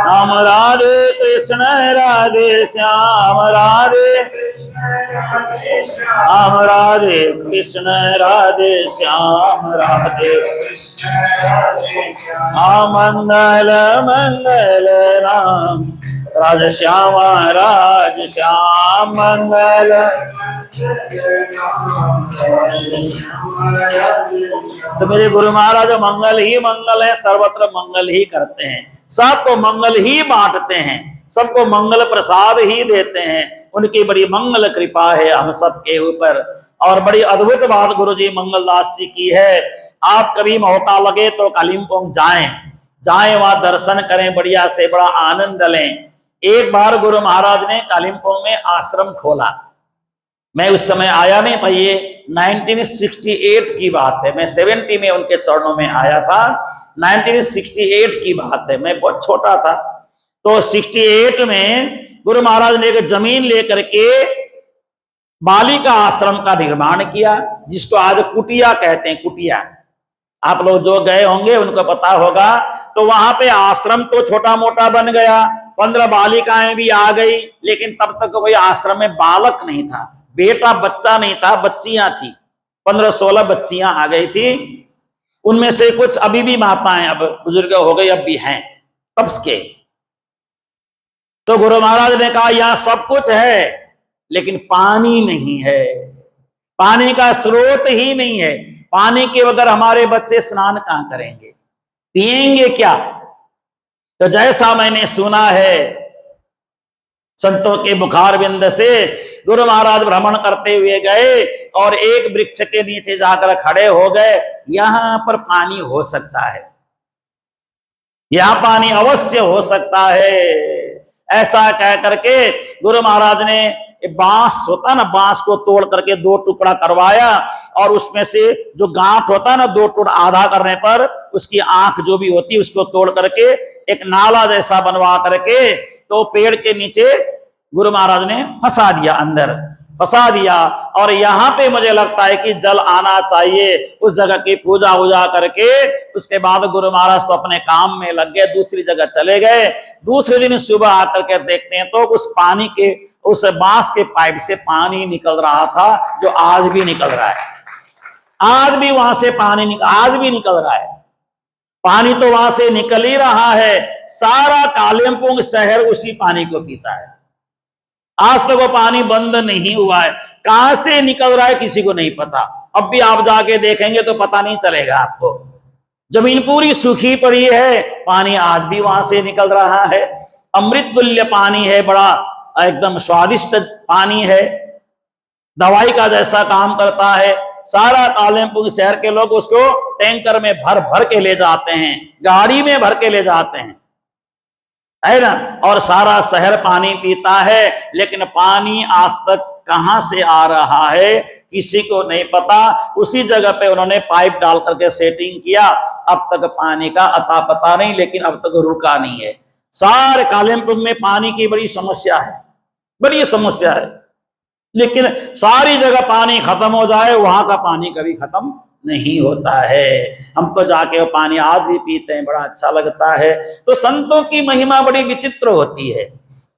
S1: हम राधे कृष्ण राधे श्याम राधे, हम राधे कृष्ण राधे श्याम राधे। मंगल मंगल राम राज श्याम मंगल। तो मेरे गुरु महाराज मंगल ही मंगल है, सर्वत्र मंगल ही करते हैं, सबको मंगल ही बांटते हैं, सबको मंगल प्रसाद ही देते हैं। उनकी बड़ी मंगल कृपा है हम सबके ऊपर। और बड़ी अद्भुत बात गुरुजी मंगलदास जी की है, आप कभी मौका लगे तो कालिम्पोंग जाएं, वहां दर्शन करें, बढ़िया से बड़ा आनंद लें। एक बार गुरु महाराज ने कालिम्पोंग में आश्रम खोला, मैं उस समय आया नहीं था, ये 1968 की बात है, मैं 70 में उनके चरणों में आया था, 1968 की बात है, मैं बहुत छोटा था। तो 68 में गुरु महाराज ने एक जमीन लेकर के बालिका आश्रम का निर्माण किया, जिसको आज कुटिया कहते हैं, कुटिया। आप लोग जो गए होंगे उनको पता होगा। तो वहां पे आश्रम तो छोटा मोटा बन गया, 15 बालिकाएं भी आ गई, लेकिन तब तक कोई आश्रम में बालक नहीं था, बेटा बच्चा नहीं था, बच्चियां थी, 15-16 बच्चियां आ गई थी। उनमें से कुछ अभी भी माताएं अब बुजुर्ग हो गई, अब भी हैं तब के। तो गुरु महाराज ने कहा यहां सब कुछ है, लेकिन पानी नहीं है, पानी का स्रोत ही नहीं है, पानी के बगैर हमारे बच्चे स्नान कहां करेंगे, पिएंगे क्या। तो जैसा मैंने सुना है संतों के मुखार बिंद से, गुरु महाराज भ्रमण करते हुए गए और एक वृक्ष के नीचे जाकर खड़े हो गए, यहां पर पानी हो सकता है, यहां पानी अवश्य हो सकता है। ऐसा कह करके गुरु महाराज ने बांस होता ना, बांस को तोड़ करके 2 टुकड़ा करवाया, और उसमें से जो गांठ होता ना 2 टुकड़ा आधा करने पर उसकी आंख जो भी होती है उसको तोड़ करके एक नाला जैसा बनवा करके तो पेड़ के नीचे गुरु महाराज ने फंसा दिया, अंदर फंसा दिया। और यहाँ पे मुझे लगता है कि जल आना चाहिए, उस जगह की पूजा वूजा करके उसके बाद गुरु महाराज तो अपने काम में लग गए, दूसरी जगह चले गए। दूसरे दिन सुबह आकर के देखते हैं तो उस पानी के, उस बांस के पाइप से पानी निकल रहा था, जो आज भी निकल रहा है, आज भी वहां से पानी आज भी निकल रहा है, पानी तो वहां से निकल ही रहा है। सारा कालिम्पोंग शहर उसी पानी को पीता है, आज तक वो पानी बंद नहीं हुआ है। कहां से निकल रहा है किसी को नहीं पता, अब भी आप जाके देखेंगे तो पता नहीं चलेगा आपको। जमीन पूरी सूखी पड़ी है, पानी आज भी वहां से निकल रहा है, अमृत तुल्य पानी है, बड़ा एकदम स्वादिष्ट पानी है, दवाई का जैसा काम करता है। सारा कालिम्पोंग शहर के लोग उसको टैंकर में भर भर के ले जाते हैं, गाड़ी में भर के ले जाते हैं, है ना, और सारा शहर पानी पीता है। लेकिन पानी आज तक कहां से आ रहा है किसी को नहीं पता। उसी जगह पे उन्होंने पाइप डाल करके सेटिंग किया, अब तक पानी का अता पता नहीं, लेकिन अब तक रुका नहीं है। सारे कालिम्पोंग में पानी की बड़ी समस्या है, बड़ी समस्या है, लेकिन सारी जगह पानी खत्म हो जाए, वहां का पानी कभी खत्म नहीं होता है। हम तो जाके वो पानी आज भी पीते हैं, बड़ा अच्छा लगता है। तो संतों की महिमा बड़ी विचित्र होती है,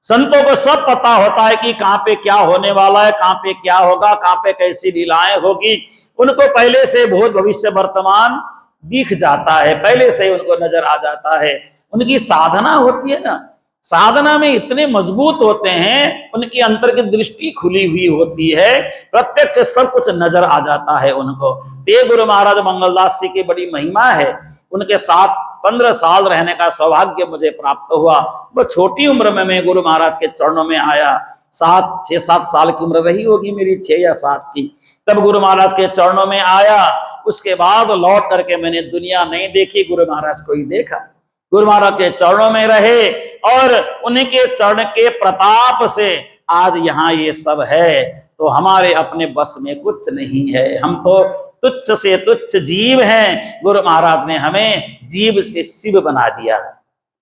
S1: संतों को सब पता होता है कि कहां पे क्या होने वाला है, कहां पे क्या होगा, कहां पे कैसी लीलाएं होगी। उनको पहले से भूत भविष्य वर्तमान दिख जाता है, पहले से उनको नजर आ जाता है। उनकी साधना होती है ना, साधना में इतने मजबूत होते हैं, उनकी अंतर की दृष्टि खुली हुई होती है, प्रत्यक्ष सब कुछ नजर आ जाता है उनको। ते गुरु महाराज मंगलदास जी की बड़ी महिमा है। उनके साथ 15 साल रहने का सौभाग्य मुझे प्राप्त हुआ। वो छोटी उम्र में मैं गुरु महाराज के चरणों में आया, 6-7 साल की उम्र रही होगी मेरी, 6 या 7 की, तब गुरु महाराज के चरणों में आया। उसके बाद लौट करके मैंने दुनिया नहीं देखी, गुरु महाराज को ही देखा। गुरु महाराज के चरणों में रहे और उन्हीं के चरण के प्रताप से आज यहाँ ये सब है। तो हमारे अपने बस में कुछ नहीं है, हम तो तुच्छ से तुच्छ जीव हैं। गुरु महाराज ने हमें जीव से शिव बना दिया,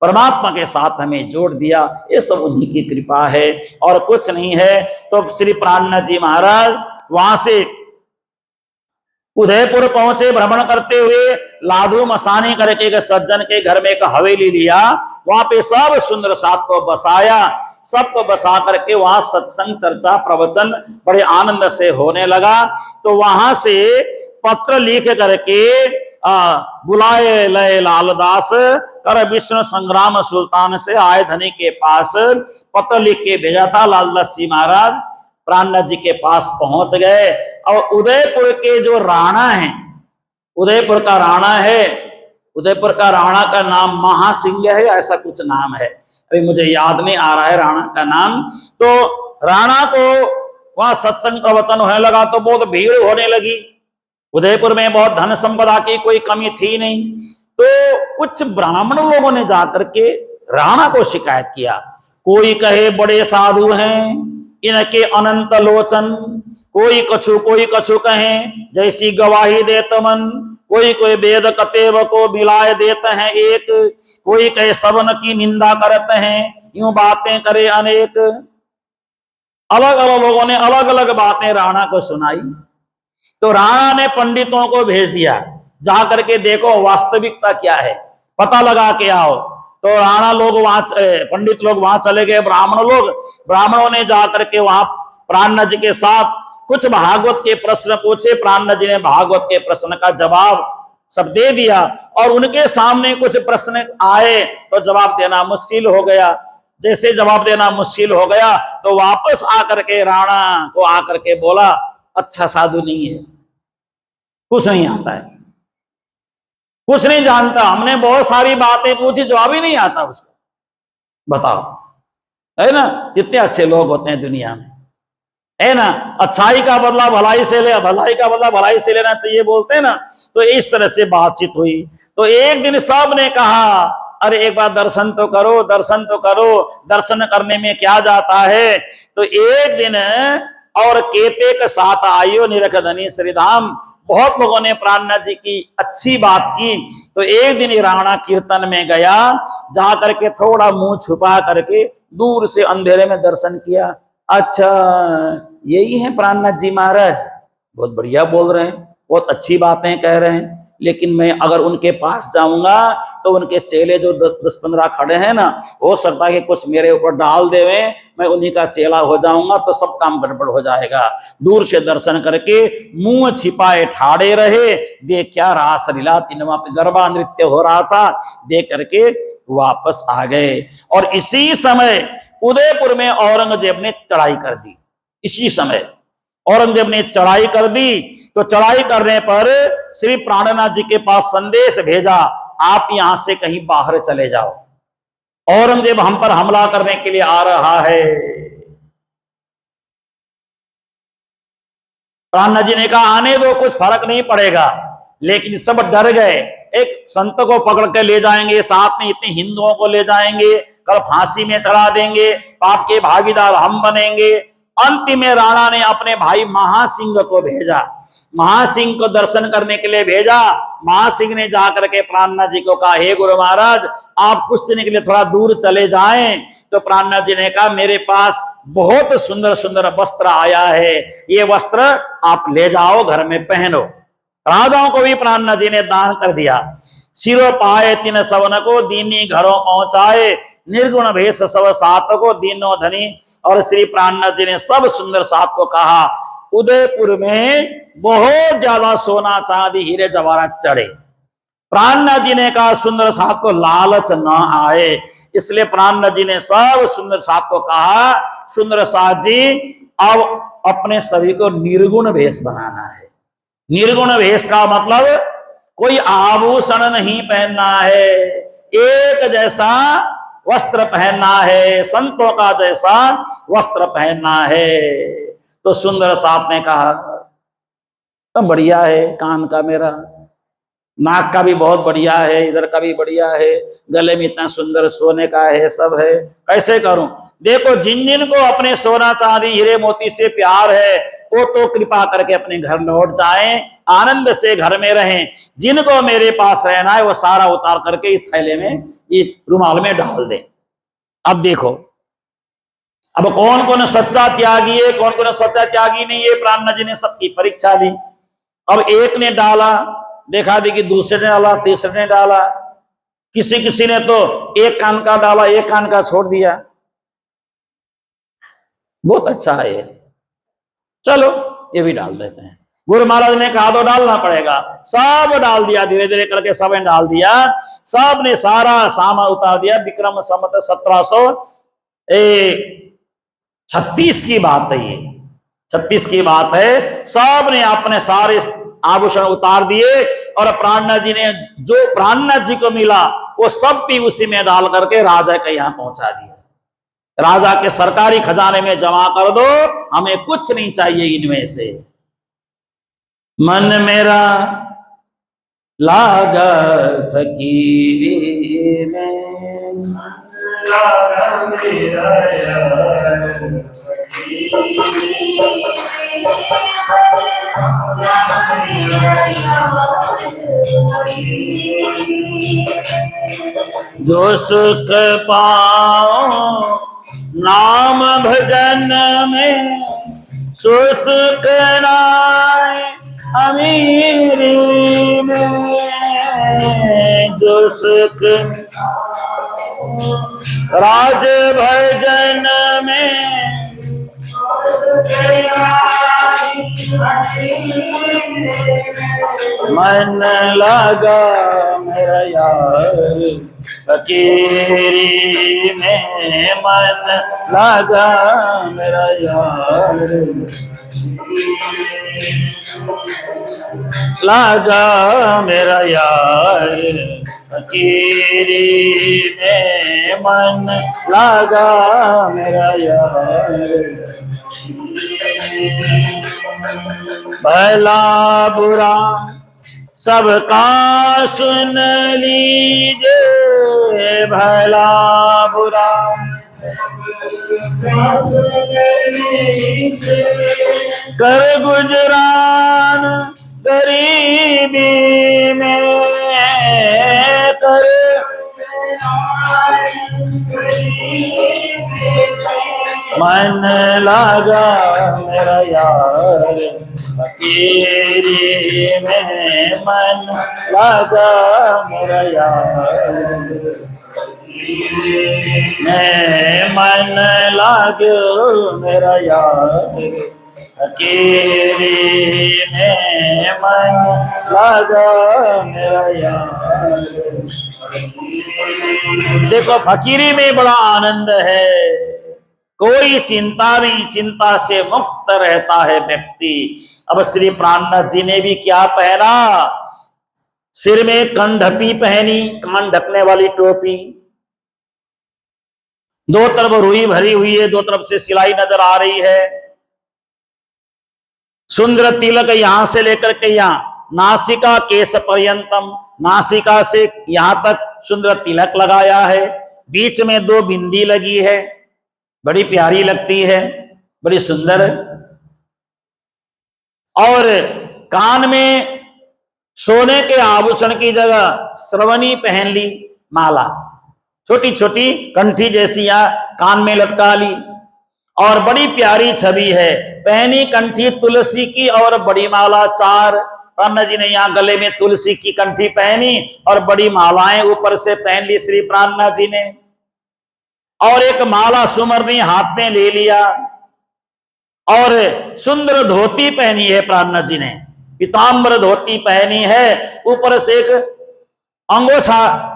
S1: परमात्मा के साथ हमें जोड़ दिया, ये सब उन्हीं की कृपा है और कुछ नहीं है। तो श्री प्राणनाथ जी महाराज वहां से उदयपुर पहुंचे। भ्रमण करते हुए लाधु मसानी करके एक सज्जन के घर में एक हवेली लिया, वहां पे सब सुंदर साथ को बसाया। सबको बसा करके वहां सत्संग चर्चा प्रवचन बड़े आनंद से होने लगा। तो वहां से पत्र लिख करके बुलाए लय लालदास कर विष्णु संग्राम सुल्तान से आए धनी के पास पत्र लिख के भेजा था। लालदास जी महाराज प्राणनाथ जी के पास पहुंच गए और उदयपुर के जो राणा हैं, उदयपुर का राणा है, उदयपुर का राणा का नाम महासिंह है, ऐसा कुछ नाम है, अभी मुझे याद नहीं आ रहा है राणा का नाम। तो राणा को वहां सत्संग प्रवचन होने लगा तो बहुत भीड़ होने लगी। उदयपुर में बहुत धन संपदा की कोई कमी थी नहीं। तो कुछ ब्राह्मण लोगों ने जाकर के राणा को शिकायत किया। कोई कहे बड़े साधु हैं इनके अनंत लोचन, कोई कछु कहे जैसी गवाही देत मन, कोई वेद कतेव को मिलाए देते हैं एक, कोई कहे सबन की निंदा करते हैं, यूं बातें करे अनेक। अलग अलग लोगों ने अलग अलग बातें राणा को सुनाई। तो राणा ने पंडितों को भेज दिया, जाकर के देखो वास्तविकता क्या है, पता लगा के आओ। तो राणा लोग वहां, पंडित लोग वहां चले गए, ब्राह्मणों ने जाकर के वहां प्राणनाथ जी के साथ कुछ भागवत के प्रश्न पूछे। प्राणनाथ जी ने भागवत के प्रश्न का जवाब सब दे दिया और उनके सामने कुछ प्रश्न आए तो जवाब देना मुश्किल हो गया। जैसे जवाब देना मुश्किल हो गया तो वापस आकर के राणा को आकर के बोला, अच्छा साधु नहीं है, कुछ नहीं आता है, कुछ नहीं जानता, हमने बहुत सारी बातें पूछी, जवाब ही नहीं आता उसको। बताओ, है ना, कितने अच्छे लोग होते हैं दुनिया में, है ना। अच्छाई का बदला भलाई से ले, भलाई का बदला भलाई से लेना चाहिए बोलते हैं ना। तो इस तरह से बातचीत हुई। तो एक दिन सब ने कहा, अरे एक बार दर्शन तो करो, दर्शन तो करो, दर्शन करने में क्या जाता है। तो एक दिन और केते के साथ आयो निरख धनी श्रीधाम। बहुत लोगों ने प्राणनाथ जी की अच्छी बात की। तो एक दिन राणा कीर्तन में गया, जा करके थोड़ा मुंह छुपा करके दूर से अंधेरे में दर्शन किया। अच्छा, यही है प्राणनाथ जी महाराज, बहुत बढ़िया बोल रहे हैं, बहुत अच्छी बातें कह रहे हैं, लेकिन मैं अगर उनके पास जाऊंगा तो उनके चेले जो 10-15 खड़े हैं ना, हो सकता है कि कुछ मेरे ऊपर डाल देवे, मैं उन्हीं का चेला हो जाऊंगा तो सब काम गड़बड़ हो जाएगा। दूर से दर्शन करके मुंह छिपाए ठाड़े रहे, देख क्या रास लीला, तीनवा पे गरबा नृत्य हो रहा था, देख करके वापस आ गए। और इसी समय उदयपुर में औरंगजेब ने चढ़ाई कर दी। इसी समय औरंगजेब ने चढ़ाई कर दी। तो चढ़ाई करने पर श्री प्राणनाथ जी के पास संदेश भेजा, आप यहां से कहीं बाहर चले जाओ, औरंगजेब हम पर हमला करने के लिए आ रहा है। प्राणनाथ जी ने कहा आने दो, कुछ फर्क नहीं पड़ेगा। लेकिन सब डर गए, एक संत को पकड़ के ले जाएंगे, साथ में इतने हिंदुओं को ले जाएंगे, कल फांसी में चढ़ा देंगे, पाप के भागीदार हम बनेंगे। अंतिम में राणा ने अपने भाई महासिंह को भेजा, महासिंह को दर्शन करने के लिए भेजा। महासिंह ने जाकर के प्राणनाथ जी को कहा, हे गुरु महाराज, आप कुछ दिन के लिए थोड़ा दूर चले जाएं। तो प्राणनाथ जी ने कहा, मेरे पास बहुत सुंदर सुंदर वस्त्र आया है, ये वस्त्र आप ले जाओ, घर में पहनो। राजाओं को भी प्राणनाथ जी ने दान कर दिया। सिरो पाए तीन सवन को दीनी घरों पहुंचाए, निर्गुण भेष सब सात को दीनो धनी। और श्री प्राणनाथ जी ने सब सुंदर सात को कहा, उदयपुर में बहुत ज्यादा सोना चांदी हीरे जवाहरात चढ़े। प्राणनाथ जी ने कहा सुंदर सात को लालच न आए, इसलिए प्राणनाथ जी ने सब सुंदर सात को कहा, सुंदर सात जी अब अपने सभी को निर्गुण भेष बनाना है। निर्गुण भेष का मतलब कोई आभूषण नहीं पहनना है, एक जैसा वस्त्र पहनना है, संतों का जैसा वस्त्र पहनना है। तो सुंदर साप ने कहा, तो बढ़िया है, कान का मेरा, नाक का भी बहुत बढ़िया है, इधर का भी बढ़िया है, गले में इतना सुंदर सोने का है, सब है, कैसे करूं। देखो, जिन जिन को अपने सोना चांदी हीरे मोती से प्यार है वो तो कृपा करके अपने घर लौट जाएं, आनंद से घर में रहें। जिनको मेरे पास रहना है वो सारा उतार करके इस थैले में, इस रुमाल में डाल दें। अब देखो, अब कौन कौन सच्चा त्यागी है, कौन कौन सच्चा त्यागी नहीं है, प्राणनाथ जी ने सबकी परीक्षा ली। अब एक ने डाला, देखा दी कि दूसरे ने डाला, तीसरे ने डाला, किसी किसी ने तो एक कान का डाला, एक कान का छोड़ दिया। बहुत अच्छा है ये, चलो ये भी डाल देते हैं। गुरु महाराज ने कहा तो डालना पड़ेगा, सब डाल दिया, धीरे धीरे करके सब ने डाल दिया। सब ने सारा सामान उतार दिया। विक्रम संवत 1736 की बात है, ये 36 की बात है। सब ने अपने सारे आभूषण उतार दिए और प्राणनाथ जी ने जो प्राणनाथ जी को मिला वो सब भी उसी में डाल करके राजा के यहाँ पहुंचा दिया। राजा के सरकारी खजाने में जमा कर दो, हमें कुछ नहीं चाहिए इनमें से। मन मेरा लागा फकीरी में, लागा मेरा जो सुख पाओ नाम भजन में, सो सुख नाय अमीरी में। जो सुख राज भजन में, मन लगा मेरा यार फकीरी में, मन लगा मेरा यार, लगा मेरा यार फकीरी में, मन लगा मेरा यार। भला बुरा सबका सुन लीजिए, भला बुरा कर गुजरान गरीबी में, कर मन लगा मेरा यार फकीरी में, मन लगा मेरा यार, मन लागो मेरा यार फकीरी में, मन लगा मेरा यार। देखो फकीरी में बड़ा आनंद है, कोई चिंता नहीं, चिंता से मुक्त रहता है व्यक्ति। अब श्री प्राणनाथ जी ने भी क्या पहना, सिर में कंढपी पहनी, कान ढकने वाली टोपी, दो तरफ रुई भरी हुई है, दो तरफ से सिलाई नजर आ रही है। सुंदर तिलक यहां से लेकर के यहां नासिका केश पर्यंतम, नासिका से यहां तक सुंदर तिलक लगाया है। बीच में दो बिंदी लगी है, बड़ी प्यारी लगती है, बड़ी सुंदर। और कान में सोने के आभूषण की जगह श्रवणी पहन ली, माला छोटी छोटी कंठी जैसी यहाँ कान में लटका ली, और बड़ी प्यारी छवि है। पहनी कंठी तुलसी की और बड़ी माला चार। प्राणनाथ जी ने यहाँ गले में तुलसी की कंठी पहनी और बड़ी मालाएं ऊपर से पहन ली श्री प्राणनाथ जी ने, और एक माला सुमरनी हाथ में ले लिया, और सुंदर धोती पहनी है प्राणनाथ जी ने, पीताम्बर धोती पहनी है, ऊपर से एक अंगोछा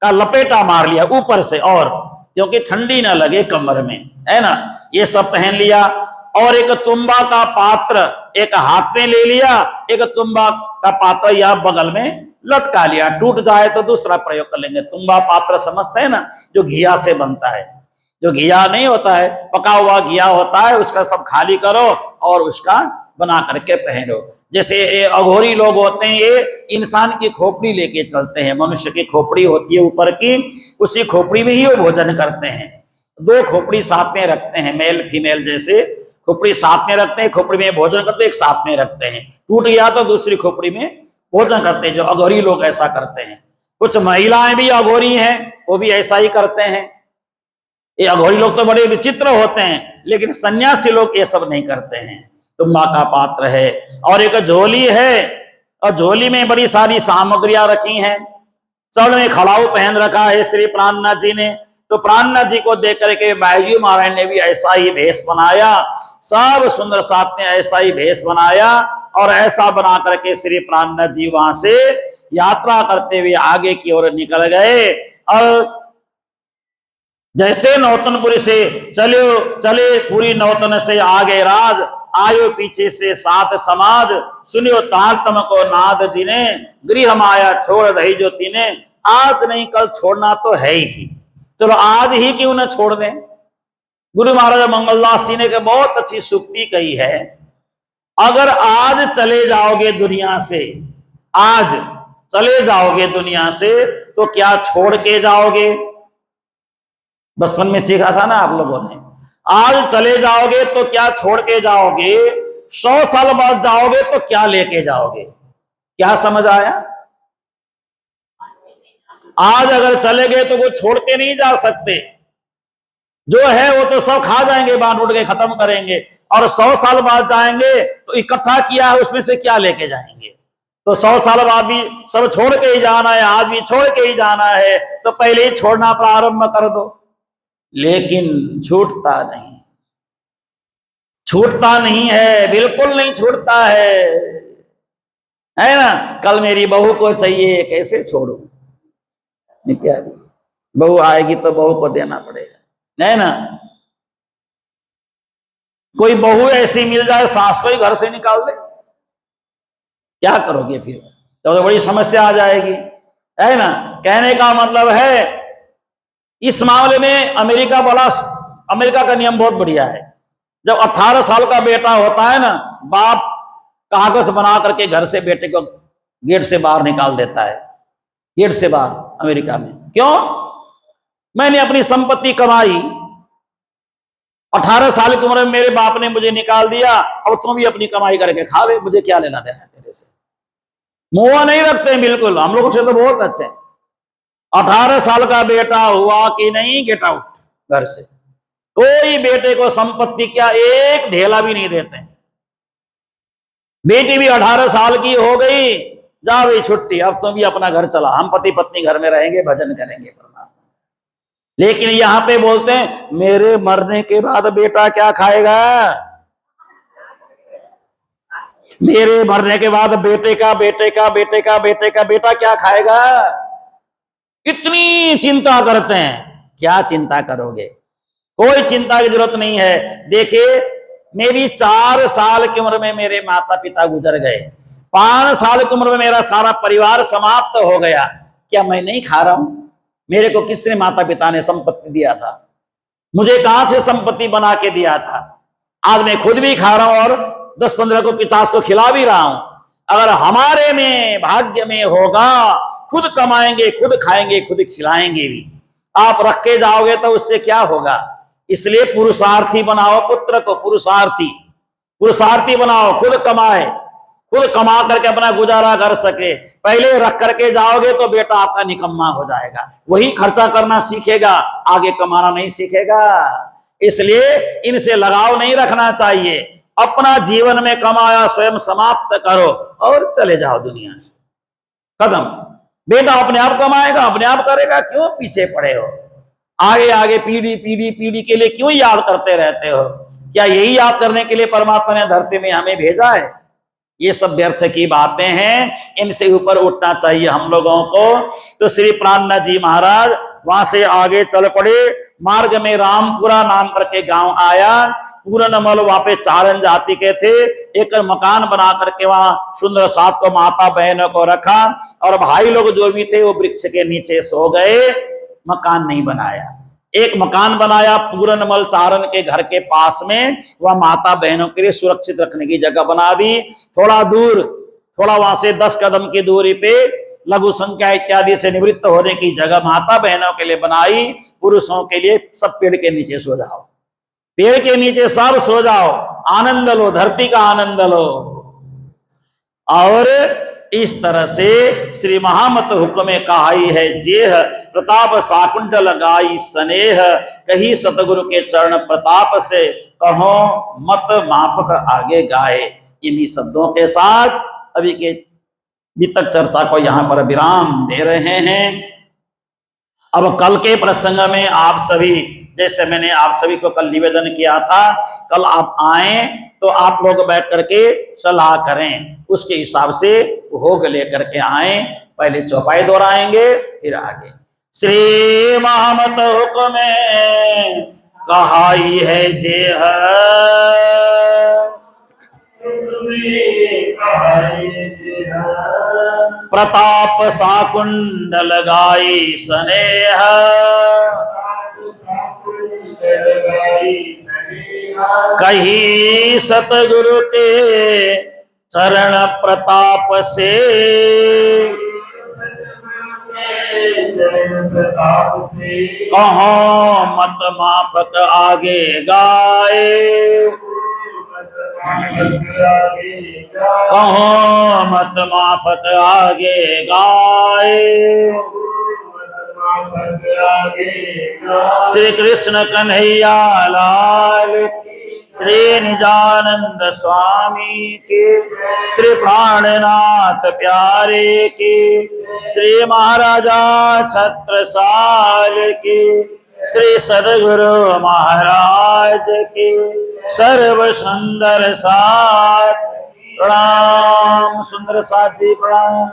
S1: का लपेटा मार लिया ऊपर से, और क्योंकि ठंडी ना लगे कमर में, है ना, ये सब पहन लिया। और एक तुम्बा का पात्र एक हाथ में ले लिया, एक तुम्बा का पात्र या बगल में लटका लिया, टूट जाए तो दूसरा प्रयोग कर लेंगे। तुम्बा पात्र समझते हैं ना, जो घिया से बनता है, जो घिया नहीं होता है, पका हुआ घिया होता है, उसका सब खाली करो और उसका बना करके पहनो। जैसे ये अघोरी लोग होते हैं, ये इंसान की खोपड़ी लेके चलते हैं, मनुष्य की खोपड़ी होती है ऊपर की, उसी खोपड़ी में ही वो भोजन करते हैं। दो खोपड़ी साथ में रखते हैं, मेल फीमेल जैसे खोपड़ी साथ में रखते हैं, खोपड़ी में भोजन करते हैं, एक साथ में रखते हैं। टूट गया तो दूसरी खोपड़ी में भोजन करते हैं, जो अघोरी लोग ऐसा करते हैं। कुछ महिलाएं भी अघोरी हैं, वो भी ऐसा ही करते हैं। ये अघोरी लोग तो बड़े विचित्र होते हैं, लेकिन सन्यासी लोग ये सब नहीं करते हैं। तो माँ का पात्र है और एक झोली है, और झोली में बड़ी सारी सामग्रियां रखी हैं। चरण में खड़ाऊ पहन रखा है श्री प्राणनाथ जी ने। तो प्राणनाथ जी को देख करके बायजी महाराज ने भी ऐसा ही भेष बनाया, सब सुंदर साथ ने ऐसा ही भेष बनाया, और ऐसा बना करके श्री प्राणनाथ जी वहां से यात्रा करते हुए आगे की ओर निकल गए। और जैसे नौतनपुरी से चले पूरी नौतन से आगे राज, आयो पीछे से सात समाज, सुनियो तारतम को नाद जी ने, गृह माया छोड़ दही जो तीने, आज नहीं कल छोड़ना तो है ही, चलो आज ही क्यों न छोड़ दें। गुरु महाराज मंगलदास जी ने बहुत अच्छी सूक्ति कही है, अगर आज चले जाओगे दुनिया से, आज चले जाओगे दुनिया से तो क्या छोड़ के जाओगे। बचपन में सीखा था ना आप लोगों ने, आज चले जाओगे तो क्या छोड़ के जाओगे, 100 साल बाद जाओगे तो क्या लेके जाओगे। क्या समझ आया। आज अगर चले गए तो वो छोड़ के नहीं जा सकते, जो है वो तो सब खा जाएंगे, बांट उठ के खत्म करेंगे, और 100 साल बाद जाएंगे तो इकट्ठा किया है उसमें से क्या लेके जाएंगे। तो 100 साल बाद भी सब छोड़ के ही जाना है, आज भी छोड़ के ही जाना है, तो पहले ही छोड़ना प्रारंभ कर दो। लेकिन छूटता नहीं, छूटता नहीं है, बिल्कुल नहीं छूटता है ना। कल मेरी बहू को चाहिए, कैसे छोड़ू, प्यारी बहू आएगी तो बहू को देना पड़ेगा, है ना। कोई बहू ऐसी मिल जाए सास को ही घर से निकाल दे, क्या करोगे फिर, तो बड़ी समस्या आ जाएगी, है ना। कहने का मतलब है इस मामले में अमेरिका का नियम बहुत बढ़िया है। जब 18 साल का बेटा होता है ना, बाप कागज बना करके घर से बेटे को गेट से बाहर निकाल देता है, गेट से बाहर अमेरिका में। क्यों, मैंने अपनी संपत्ति कमाई, 18 साल की उम्र में मेरे बाप ने मुझे निकाल दिया, अब तुम भी अपनी कमाई करके खा ले, मुझे क्या लेना देना तेरे से। मुआ नहीं रखते बिल्कुल, हम लोगों से तो बहुत अच्छे हैं। 18 साल का बेटा हुआ कि नहीं, गेट आउट घर से। कोई बेटे को संपत्ति क्या एक धेला भी नहीं देते। बेटी भी 18 साल की हो गई, जा भाई छुट्टी, अब तुम भी अपना घर चला, हम पति पत्नी घर में रहेंगे, भजन करेंगे परमात्मा। लेकिन यहां पे बोलते हैं मेरे मरने के बाद बेटा क्या खाएगा, मेरे मरने के बाद बेटे का बेटे का बेटे का बेटे का बेटा क्या खाएगा। इतनी चिंता करते हैं, क्या चिंता करोगे, कोई चिंता की जरूरत नहीं है। देखिए मेरी 4 साल की उम्र में मेरे माता पिता गुजर गए, 5 साल की उम्र में मेरा सारा परिवार समाप्त हो गया, क्या मैं नहीं खा रहा हूं। मेरे को किसने माता पिता ने संपत्ति दिया था, मुझे कहां से संपत्ति बना के दिया था। आज मैं खुद भी खा रहा हूं और 10-15 को 50 को खिला भी रहा हूं। अगर हमारे में भाग्य में होगा, खुद कमाएंगे, खुद खाएंगे, खुद खिलाएंगे भी। आप रख के जाओगे तो उससे क्या होगा। इसलिए पुरुषार्थी बनाओ पुत्र को, पुरुषार्थी बनाओ, खुद कमाए, खुद कमा करके अपना गुजारा कर सके। पहले रख करके जाओगे तो बेटा आपका निकम्मा हो जाएगा, वही खर्चा करना सीखेगा, आगे कमाना नहीं सीखेगा। इसलिए इनसे लगाव नहीं रखना चाहिए। अपना जीवन में कमाया स्वयं समाप्त करो और चले जाओ दुनिया से, खत्म। बेटा अपने आप कमाएगा, अपने आप करेगा, क्यों पीछे पड़े हो। आगे आगे पीढ़ी के लिए क्यों याद करते रहते हो। क्या यही याद करने के लिए परमात्मा ने धरती में हमें भेजा है। ये सब व्यर्थ की बातें हैं, इनसे ऊपर उठना चाहिए हम लोगों को। तो श्री प्राणनाथ जी महाराज वहां से आगे चल पड़े। मार्ग में रामपुरा नाम करके गांव आया। पूरनमल वहां पे चारण जाति के थे। एक मकान बना करके वहां सुंदर सात को माता बहनों को रखा, और भाई लोग जो भी थे वो वृक्ष के नीचे सो गए, मकान नहीं बनाया। एक मकान बनाया पूरनमल चारण के घर के पास में, वह माता बहनों के लिए सुरक्षित रखने की जगह बना दी। थोड़ा दूर, थोड़ा वहां से 10 कदम की दूरी पे लघु संख्या इत्यादि से निवृत्त होने की जगह माता बहनों के लिए बनाई। पुरुषों के लिए सब पेड़ के नीचे सो जाओ, पेड़ के नीचे सब सो जाओ, आनंद लो, धरती का आनंद लो। और इस तरह से श्री महामत हुक्म कहाई है जेह, प्रताप साकुंड लगाई स्नेह, कही सतगुरु के चरण प्रताप से, कहो मत मापक आगे गाए। इन्हीं शब्दों के साथ अभी के तक चर्चा को यहाँ पर विराम दे रहे हैं। अब कल के प्रसंग में आप सभी, जैसे मैंने आप सभी को कल निवेदन किया था, कल आप आए तो आप लोग बैठ करके सलाह करें, उसके हिसाब से भोग लेकर के आए। पहले चौपाई दोहराएंगे फिर आगे। श्री महामत हुक्म कहाई है जेह, प्रताप साकुंड लगाई स्नेह, कही सतगुरु के चरण प्रताप से, कहो मत माफक आगे गाए, कहो मत माफक आगे गाए। श्री कृष्ण कन्हैया लाल, श्री निजानंद स्वामी के, श्री प्राणनाथ प्यारे के, श्री महाराजा छत्रसाल के, श्री सदगुरु महाराज के सर्व सुंदर साथ प्रणाम। सुंदर साथ जी प्रणाम।